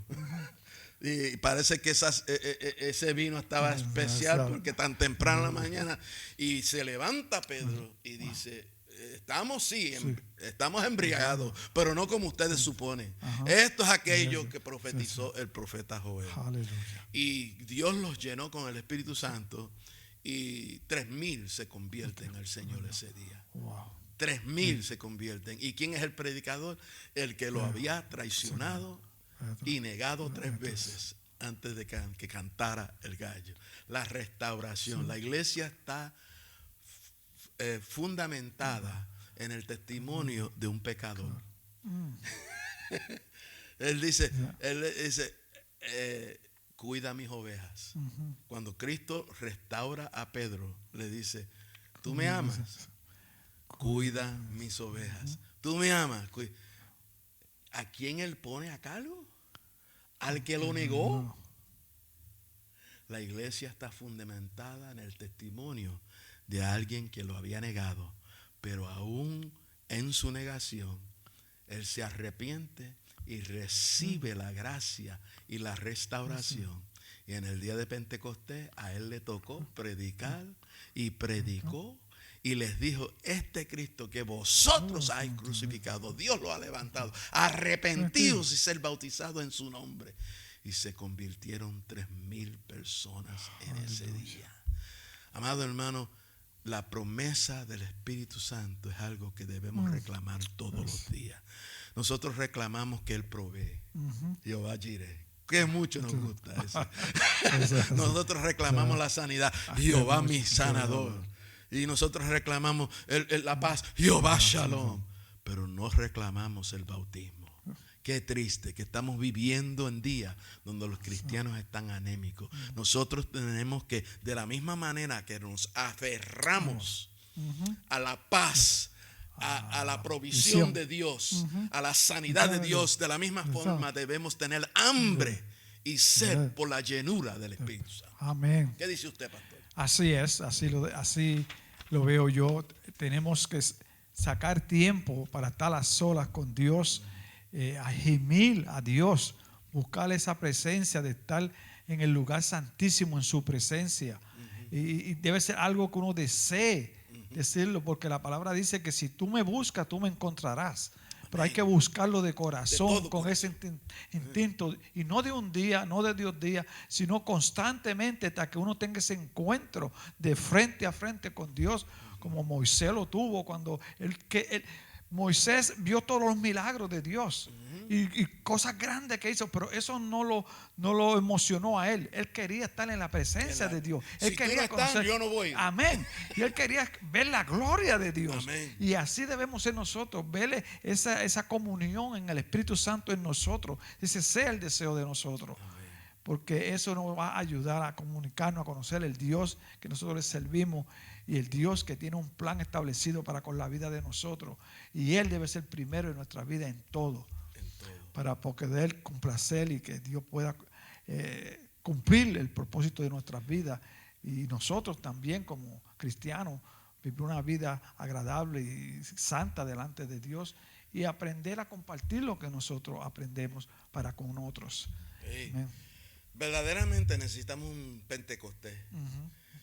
Y parece que ese vino estaba especial porque tan temprano en la mañana. Y se levanta Pedro y dice, estamos embriagados, pero no como ustedes suponen. Esto es aquello que profetizó el profeta Joel. Y Dios los llenó con el Espíritu Santo, y 3,000 se convierten al Señor ese día. 3,000 se convierten. ¿Y quién es el predicador? El que lo había traicionado y negado 3 veces antes de que cantara el gallo. La restauración. La iglesia está fundamentada en el testimonio de un pecador. Él dice, cuida mis ovejas. Cuando Cristo restaura a Pedro, le dice, tú me amas, cuida mis ovejas. Tú me amas. ¿A quién él pone a cargo? ¿Al que lo negó? La iglesia está fundamentada en el testimonio de alguien que lo había negado, pero aún en su negación, él se arrepiente y recibe la gracia y la restauración. Y en el día de Pentecostés a él le tocó predicar y predicó y les dijo: este Cristo que vosotros habéis crucificado, Dios lo ha levantado, arrepentidos y ser bautizados en su nombre. Y se convirtieron 3,000 personas en ese día. Amado hermano, la promesa del Espíritu Santo es algo que debemos reclamar todos los días. Nosotros reclamamos que Él provee. Jehová Jireh, que mucho nos gusta eso. Nosotros reclamamos la sanidad. Jehová mi sanador. Y nosotros reclamamos la paz. Jehová Shalom. Pero no reclamamos el bautismo. Qué triste que estamos viviendo en días donde los cristianos están anémicos. Nosotros tenemos que, de la misma manera que nos aferramos a la paz, a la provisión de Dios, a la sanidad de Dios, de la misma forma debemos tener hambre y sed por la llenura del Espíritu Santo. Amén. ¿Qué dice usted, pastor? Así es, así lo veo yo. Tenemos que sacar tiempo para estar a solas con Dios, a gemir a Dios, buscar esa presencia de estar en el lugar santísimo, en su presencia. Y debe ser algo que uno desee decirlo, porque la palabra dice que si tú me buscas, tú me encontrarás. Pero hay que buscarlo de corazón, con ese instinto, y no de un día, no de 2 días, sino constantemente hasta que uno tenga ese encuentro de frente a frente con Dios, como Moisés lo tuvo cuando Moisés vio todos los milagros de Dios y cosas grandes que hizo, pero eso no lo emocionó a él. Él quería estar en la presencia de Dios. Él quería conocer. Yo no voy. Amén. Y él quería ver la gloria de Dios. Amén. Y así debemos ser nosotros, verle esa comunión en el Espíritu Santo en nosotros. Ese sea el deseo de nosotros. Amén. Porque eso nos va a ayudar a comunicarnos, a conocer el Dios que nosotros le servimos y el Dios que tiene un plan establecido para con la vida de nosotros. Y Él debe ser primero en nuestra vida en todo. Para poder complacer y que Dios pueda cumplir el propósito de nuestras vidas. Y nosotros también como cristianos vivir una vida agradable y santa delante de Dios y aprender a compartir lo que nosotros aprendemos para con otros. Amén. Verdaderamente necesitamos un Pentecostés.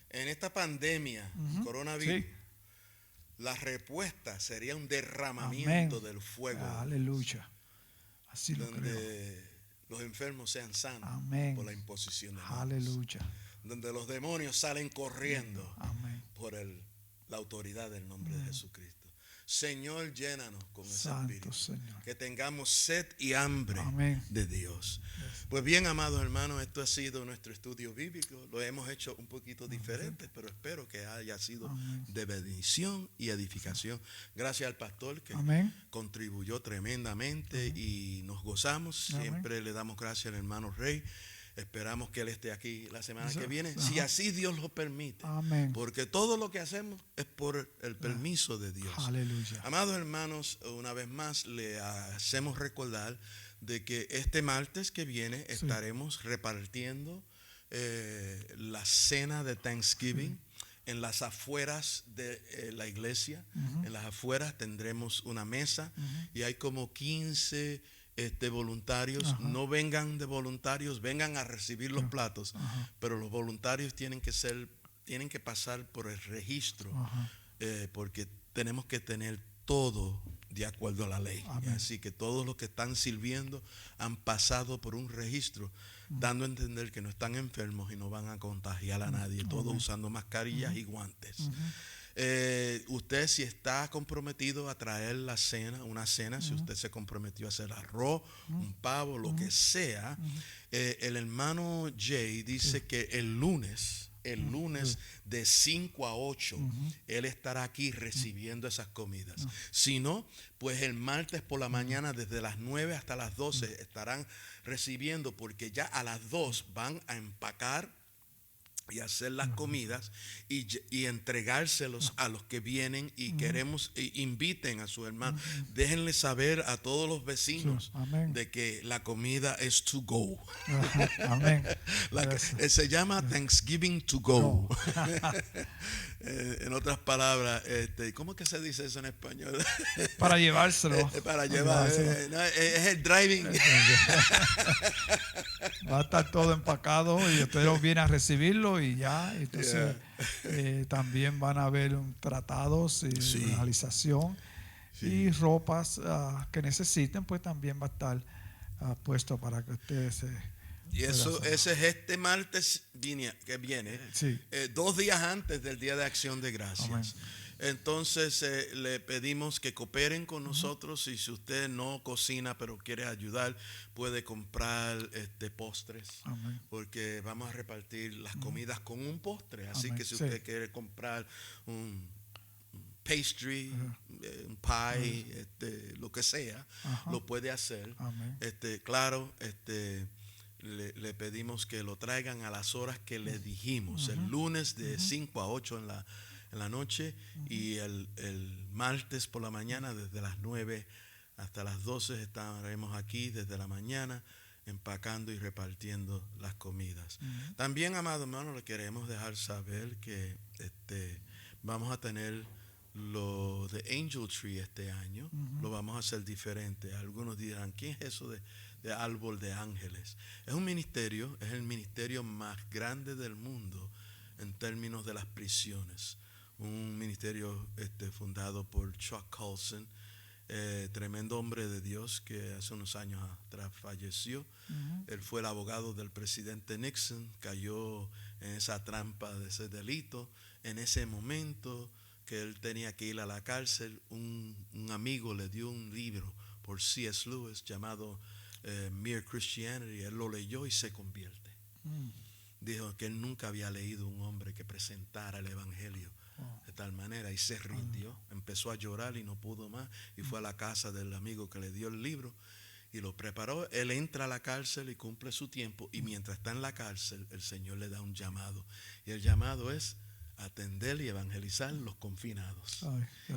En esta pandemia, coronavirus, la respuesta sería un derramamiento del fuego. Aleluya. Así lo creo. Donde los enfermos sean sanos por la imposición de manos. Aleluya. Donde los demonios salen corriendo por la autoridad del nombre de Jesucristo. Señor, llénanos con ese espíritu. Señor. Que tengamos sed y hambre de Dios. Pues bien, amados hermanos, esto ha sido nuestro estudio bíblico. Lo hemos hecho un poquito diferente, pero espero que haya sido de bendición y edificación. Gracias al pastor que contribuyó tremendamente y nos gozamos. Siempre le damos gracias al hermano Rey. Esperamos que Él esté aquí la semana que viene, si así Dios lo permite. Amén. Porque todo lo que hacemos es por el permiso de Dios. Aleluya. Amados hermanos, una vez más le hacemos recordar de que este martes que viene estaremos repartiendo la cena de Thanksgiving en las afueras de la iglesia. En las afueras tendremos una mesa y hay como 15 voluntarios. No vengan de voluntarios, vengan a recibir los platos, pero los voluntarios tienen que pasar por el registro, porque tenemos que tener todo de acuerdo a la ley. Así que todos los que están sirviendo han pasado por un registro, dando a entender que no están enfermos y no van a contagiar a nadie, todos usando mascarillas y guantes. Usted, si está comprometido a traer la cena, una cena, si usted se comprometió a hacer arroz, un pavo, lo que sea, el hermano Jay dice que el lunes de 5 a 8, él estará aquí recibiendo esas comidas. Si no, pues el martes por la mañana, desde las 9 hasta las 12, estarán recibiendo, porque ya a las 2 van a empacar y hacer las comidas y entregárselos a los que vienen y queremos inviten a sus hermanos. Déjenle saber a todos los vecinos Amén. de que la comida es to go. Amén. Se llama Thanksgiving to go. En otras palabras, ¿cómo que se dice eso en español? Para llevárselo. Para llevar, no, es el driving. Va a estar todo empacado y ustedes vienen a recibirlo y ya. Entonces también van a haber tratados y realización y ropas que necesiten, pues también va a estar puesto para que ustedes se... Y eso, ese es este martes que viene, 2 días antes del Día de Acción de Gracias. Amén. Entonces le pedimos que cooperen con nosotros y si usted no cocina pero quiere ayudar, puede comprar postres. Amén. Porque vamos a repartir las comidas con un postre. Así Amén. que si usted quiere comprar un pastry, un pie, lo que sea, lo puede hacer. Amén. Claro, le pedimos que lo traigan a las horas que le dijimos. El lunes de 5 a 8 en la noche y el martes por la mañana desde las 9 hasta las 12 estaremos aquí desde la mañana empacando y repartiendo las comidas. También, amado hermano, le queremos dejar saber que vamos a tener lo de Angel Tree este año. Lo vamos a hacer diferente. Algunos dirán, ¿qué es eso de árbol de ángeles? Es un ministerio, es el ministerio más grande del mundo en términos de las prisiones. Un ministerio fundado por Chuck Colson, tremendo hombre de Dios que hace unos años atrás falleció. Él fue el abogado del presidente Nixon, cayó en esa trampa de ese delito. En ese momento que él tenía que ir a la cárcel, un amigo le dio un libro por C.S. Lewis llamado Mere Christianity. Él lo leyó y se convierte. Dijo que él nunca había leído un hombre que presentara el evangelio de tal manera y se rindió. Empezó a llorar y no pudo más y fue a la casa del amigo que le dio el libro y lo preparó. Él entra a la cárcel y cumple su tiempo y mientras está en la cárcel el Señor le da un llamado y el llamado es atender y evangelizar los confinados.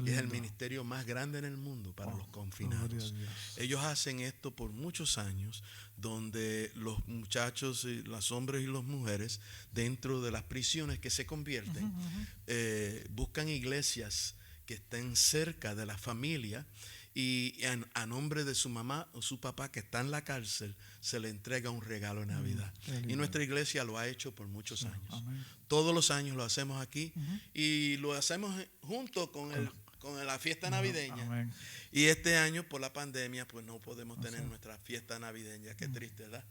Y es el ministerio más grande en el mundo para los confinados. Ellos hacen esto por muchos años, donde los muchachos, los hombres y las mujeres dentro de las prisiones que se convierten, buscan iglesias que estén cerca de la familia y a nombre de su mamá o su papá que está en la cárcel se le entrega un regalo de Navidad. Y nuestra iglesia lo ha hecho por muchos años. Amén. Todos los años lo hacemos aquí y lo hacemos junto con la fiesta navideña. Amén. Y este año por la pandemia pues no podemos tener nuestra fiesta navideña. Qué triste, ¿verdad?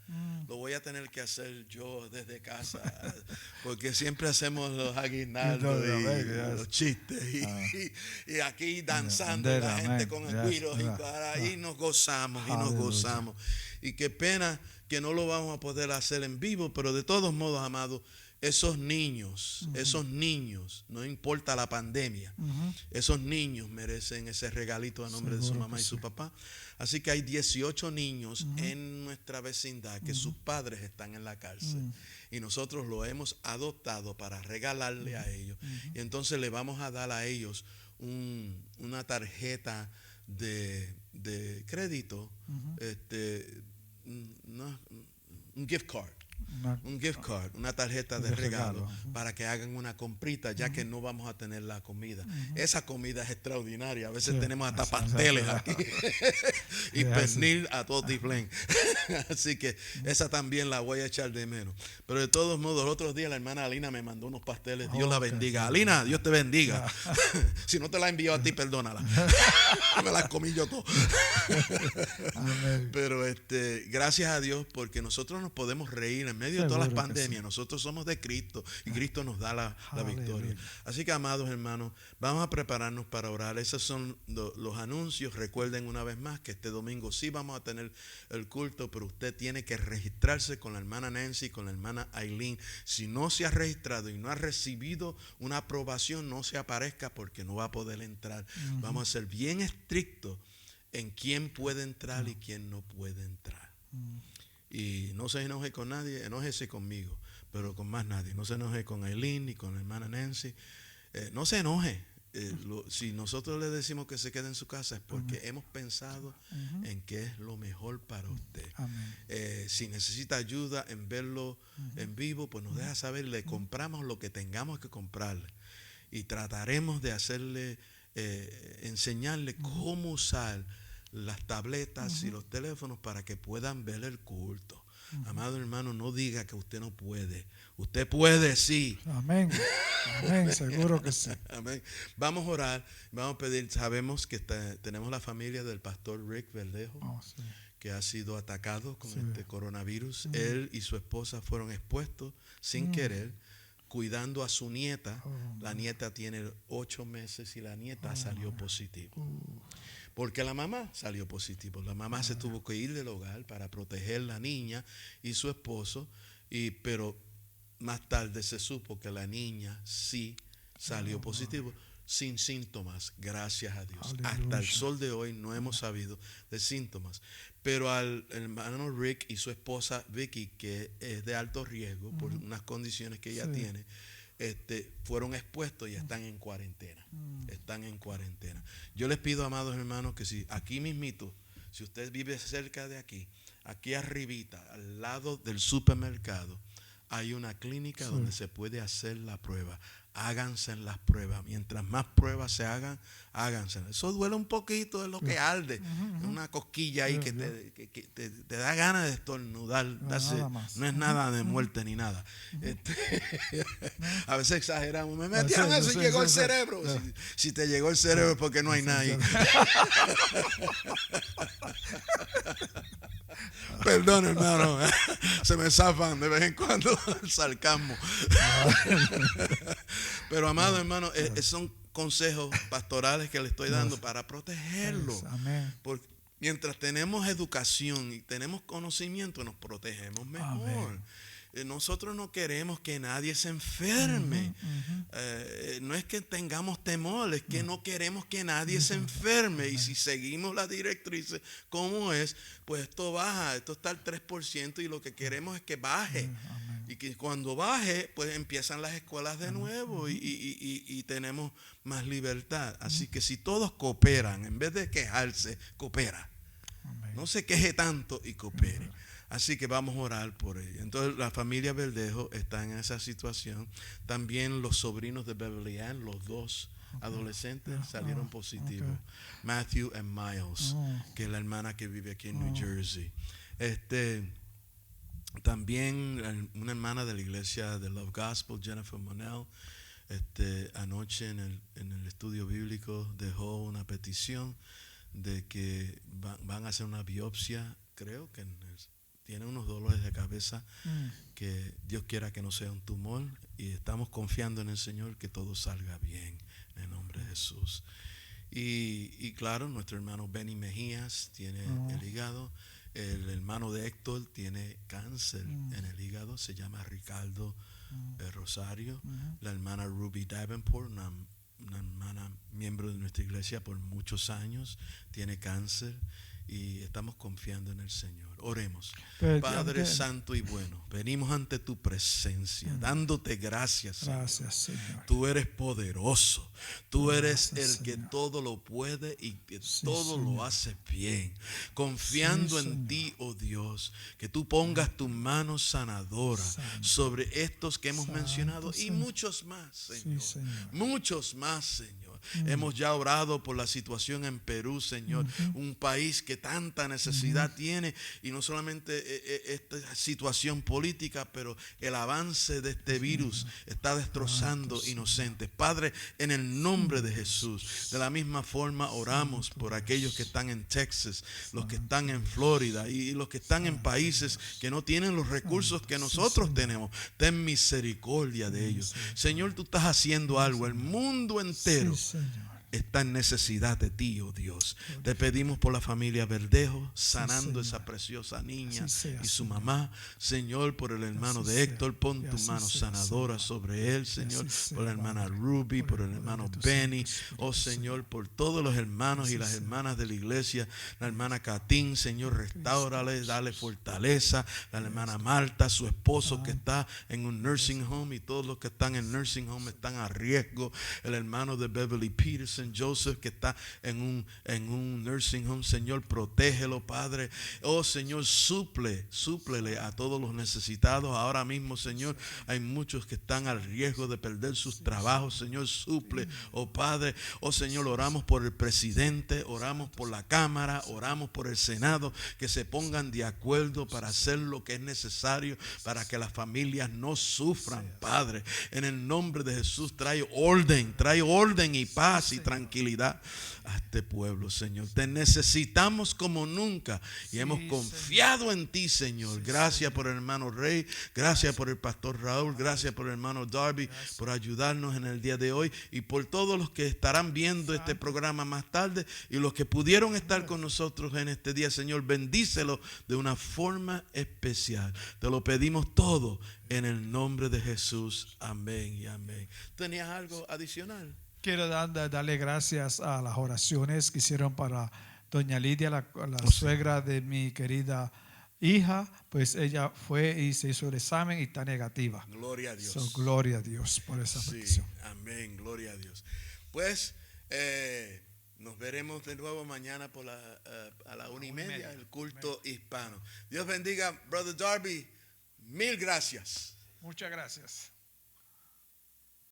Lo voy a tener que hacer yo desde casa porque siempre hacemos los aguinaldos y los chistes y aquí danzando la gente con el guiro y nos gozamos y nos gozamos. Y qué pena que no lo vamos a poder hacer en vivo, pero de todos modos, amados, esos niños, no importa la pandemia, esos niños merecen ese regalito a nombre de su mamá y su papá. Así que hay 18 niños en nuestra vecindad que sus padres están en la cárcel y nosotros lo hemos adoptado para regalarle a ellos. Y entonces le vamos a dar a ellos una tarjeta de crédito, un gift card. Un gift card, una tarjeta de regalo para que hagan una comprita ya que no vamos a tener la comida. Esa comida es extraordinaria. A veces tenemos hasta pasteles aquí y pernil a todo tiflén. Así que esa también la voy a echar de menos. Pero de todos modos, el otro día la hermana Alina me mandó unos pasteles. Dios la bendiga. Alina, Dios te bendiga. Si no te la envió a ti, perdónala. Me las comí yo todo. Pero gracias a Dios porque nosotros nos podemos reír en medio de todas las pandemias. Nosotros somos de Cristo y Cristo nos da la victoria. Así que, amados hermanos, vamos a prepararnos para orar. Esos son los anuncios. Recuerden una vez más que este domingo sí vamos a tener el culto, pero usted tiene que registrarse con la hermana Nancy y con la hermana Aileen. Si no se ha registrado y no ha recibido una aprobación, no se aparezca porque no va a poder entrar. Vamos a ser bien estrictos en quién puede entrar y quién no puede entrar. Y no se enoje con nadie, enójese conmigo, pero con más nadie. No se enoje con Aileen ni con la hermana Nancy. No se enoje. Si nosotros le decimos que se quede en su casa es porque hemos pensado en qué es lo mejor para usted. Si necesita ayuda en verlo en vivo, pues nos deja saber, le compramos lo que tengamos que comprarle y trataremos de hacerle, enseñarle cómo usar las tabletas y los teléfonos para que puedan ver el culto. Amado hermano, no diga que usted no puede. Usted puede, sí. Amén. Amén, seguro que sí. Amén. Vamos a orar, vamos a pedir. Sabemos que tenemos la familia del pastor Rick Verdejo, Sí. que ha sido atacado con este coronavirus. Él y su esposa fueron expuestos sin querer, cuidando a su nieta. La nieta tiene 8 meses y la nieta salió positivo. Porque la mamá salió positivo. La mamá se tuvo que ir del hogar para proteger a la niña y su esposo, pero más tarde se supo que la niña sí salió positivo sin síntomas, gracias a Dios. Aleluya. Hasta el sol de hoy no hemos sabido de síntomas. Pero al hermano Rick y su esposa Vicky, que es de alto riesgo por unas condiciones que ella tiene, fueron expuestos y están en cuarentena. Están en cuarentena. Yo les pido, amados hermanos, que si aquí mismito, si usted vive cerca de aquí arribita, al lado del supermercado, hay una clínica donde se puede hacer la prueba. Háganse las pruebas. Mientras más pruebas se hagan, háganse. Eso duele un poquito, es lo que arde. Una cosquilla ahí que te da ganas de estornudar. No es nada de muerte ni nada. A veces exageramos. Me metieron eso y llegó el cerebro. Si te llegó el cerebro es porque no hay nadie. Perdón, hermano. Se me zafan de vez en cuando el sarcasmo. Pero, amado hermano, son consejos pastorales que le estoy dando para protegerlo. Porque mientras tenemos educación y tenemos conocimiento, nos protegemos mejor. Nosotros no queremos que nadie se enferme. No es que tengamos temor, es que no queremos que nadie se enferme. Y si seguimos las directrices como es, pues esto baja, esto está al 3% y lo que queremos es que baje. Y que cuando baje, pues empiezan las escuelas de nuevo y tenemos más libertad. Así que si todos cooperan, en vez de quejarse, coopera. No se queje tanto y coopere. Así que vamos a orar por ella. Entonces la familia Verdejo está en esa situación. También los sobrinos de Beverly Ann, los dos adolescentes, salieron positivos. Matthew y Miles, que es la hermana que vive aquí en New Jersey. También una hermana de la iglesia de Love Gospel, Jennifer Monell, anoche en el estudio bíblico dejó una petición de que van a hacer una biopsia. Creo que tiene unos dolores de cabeza, que Dios quiera que no sea un tumor, y estamos confiando en el Señor que todo salga bien en el nombre de Jesús. Y claro, nuestro hermano Benny Mejías tiene el hígado. El hermano de Héctor tiene cáncer en el hígado, se llama Ricardo Rosario. La hermana Ruby Davenport, una hermana miembro de nuestra iglesia por muchos años, tiene cáncer. Y estamos confiando en el Señor. Oremos. Padre santo y bueno, venimos ante tu presencia, dándote gracias, Señor. Señor. Tú eres poderoso. Tú eres el que todo lo puede y que todo lo hace bien. Confiando en ti, oh Dios, que tú pongas tu mano sanadora sobre estos que hemos mencionado y muchos más, Señor. Muchos más, Señor. Hemos ya orado por la situación en Perú, Señor, un país que tanta necesidad tiene, y no solamente esta situación política, pero el avance de este virus está destrozando inocentes. Padre, en el nombre de Jesús, de la misma forma oramos por aquellos que están en Texas, los que están en Florida y los que están en países que no tienen los recursos que nosotros tenemos. Ten misericordia de ellos. Señor, tú estás haciendo algo. El mundo entero está en necesidad de ti, oh Dios. Te pedimos por la familia Verdejo, sanando esa preciosa niña y su mamá. Señor, por el hermano de Héctor, pon tu mano sanadora sobre él, Señor. Por la hermana Ruby, por el hermano Benny. Oh Señor, por todos los hermanos y las hermanas de la iglesia. La hermana Catín, Señor, restáurale, dale fortaleza. La hermana Marta, su esposo que está en un nursing home, y todos los que están en nursing home están a riesgo. El hermano de Beverly Peterson, Joseph, que está en un nursing home. Señor, protégelo, Padre. Oh Señor, súplele a todos los necesitados. Ahora mismo, Señor, hay muchos que están al riesgo de perder sus trabajos. Señor, suple, oh Padre. Oh Señor, oramos por el presidente, oramos por la Cámara, oramos por el Senado, que se pongan de acuerdo para hacer lo que es necesario para que las familias no sufran, Padre. En el nombre de Jesús, trae orden y paz y tranquilidad a este pueblo, Señor. Te necesitamos como nunca y hemos confiado en ti, Señor. Gracias por el hermano Rey, gracias por el pastor Raúl, gracias por el hermano Darby, por ayudarnos en el día de hoy, y por todos los que estarán viendo este programa más tarde y los que pudieron estar con nosotros en este día. Señor, bendícelo de una forma especial. Te lo pedimos todo en el nombre de Jesús. Amén y amén. ¿Tenías algo adicional? Quiero darle gracias a las oraciones que hicieron para doña Lidia, la suegra de mi querida hija. Pues ella fue y se hizo el examen y está negativa. Gloria a Dios. Gloria a Dios por esa petición. Amén, gloria a Dios. Pues nos veremos de nuevo mañana a la 1:30, el culto hispano. Dios bendiga, Brother Darby. Mil gracias. Muchas gracias.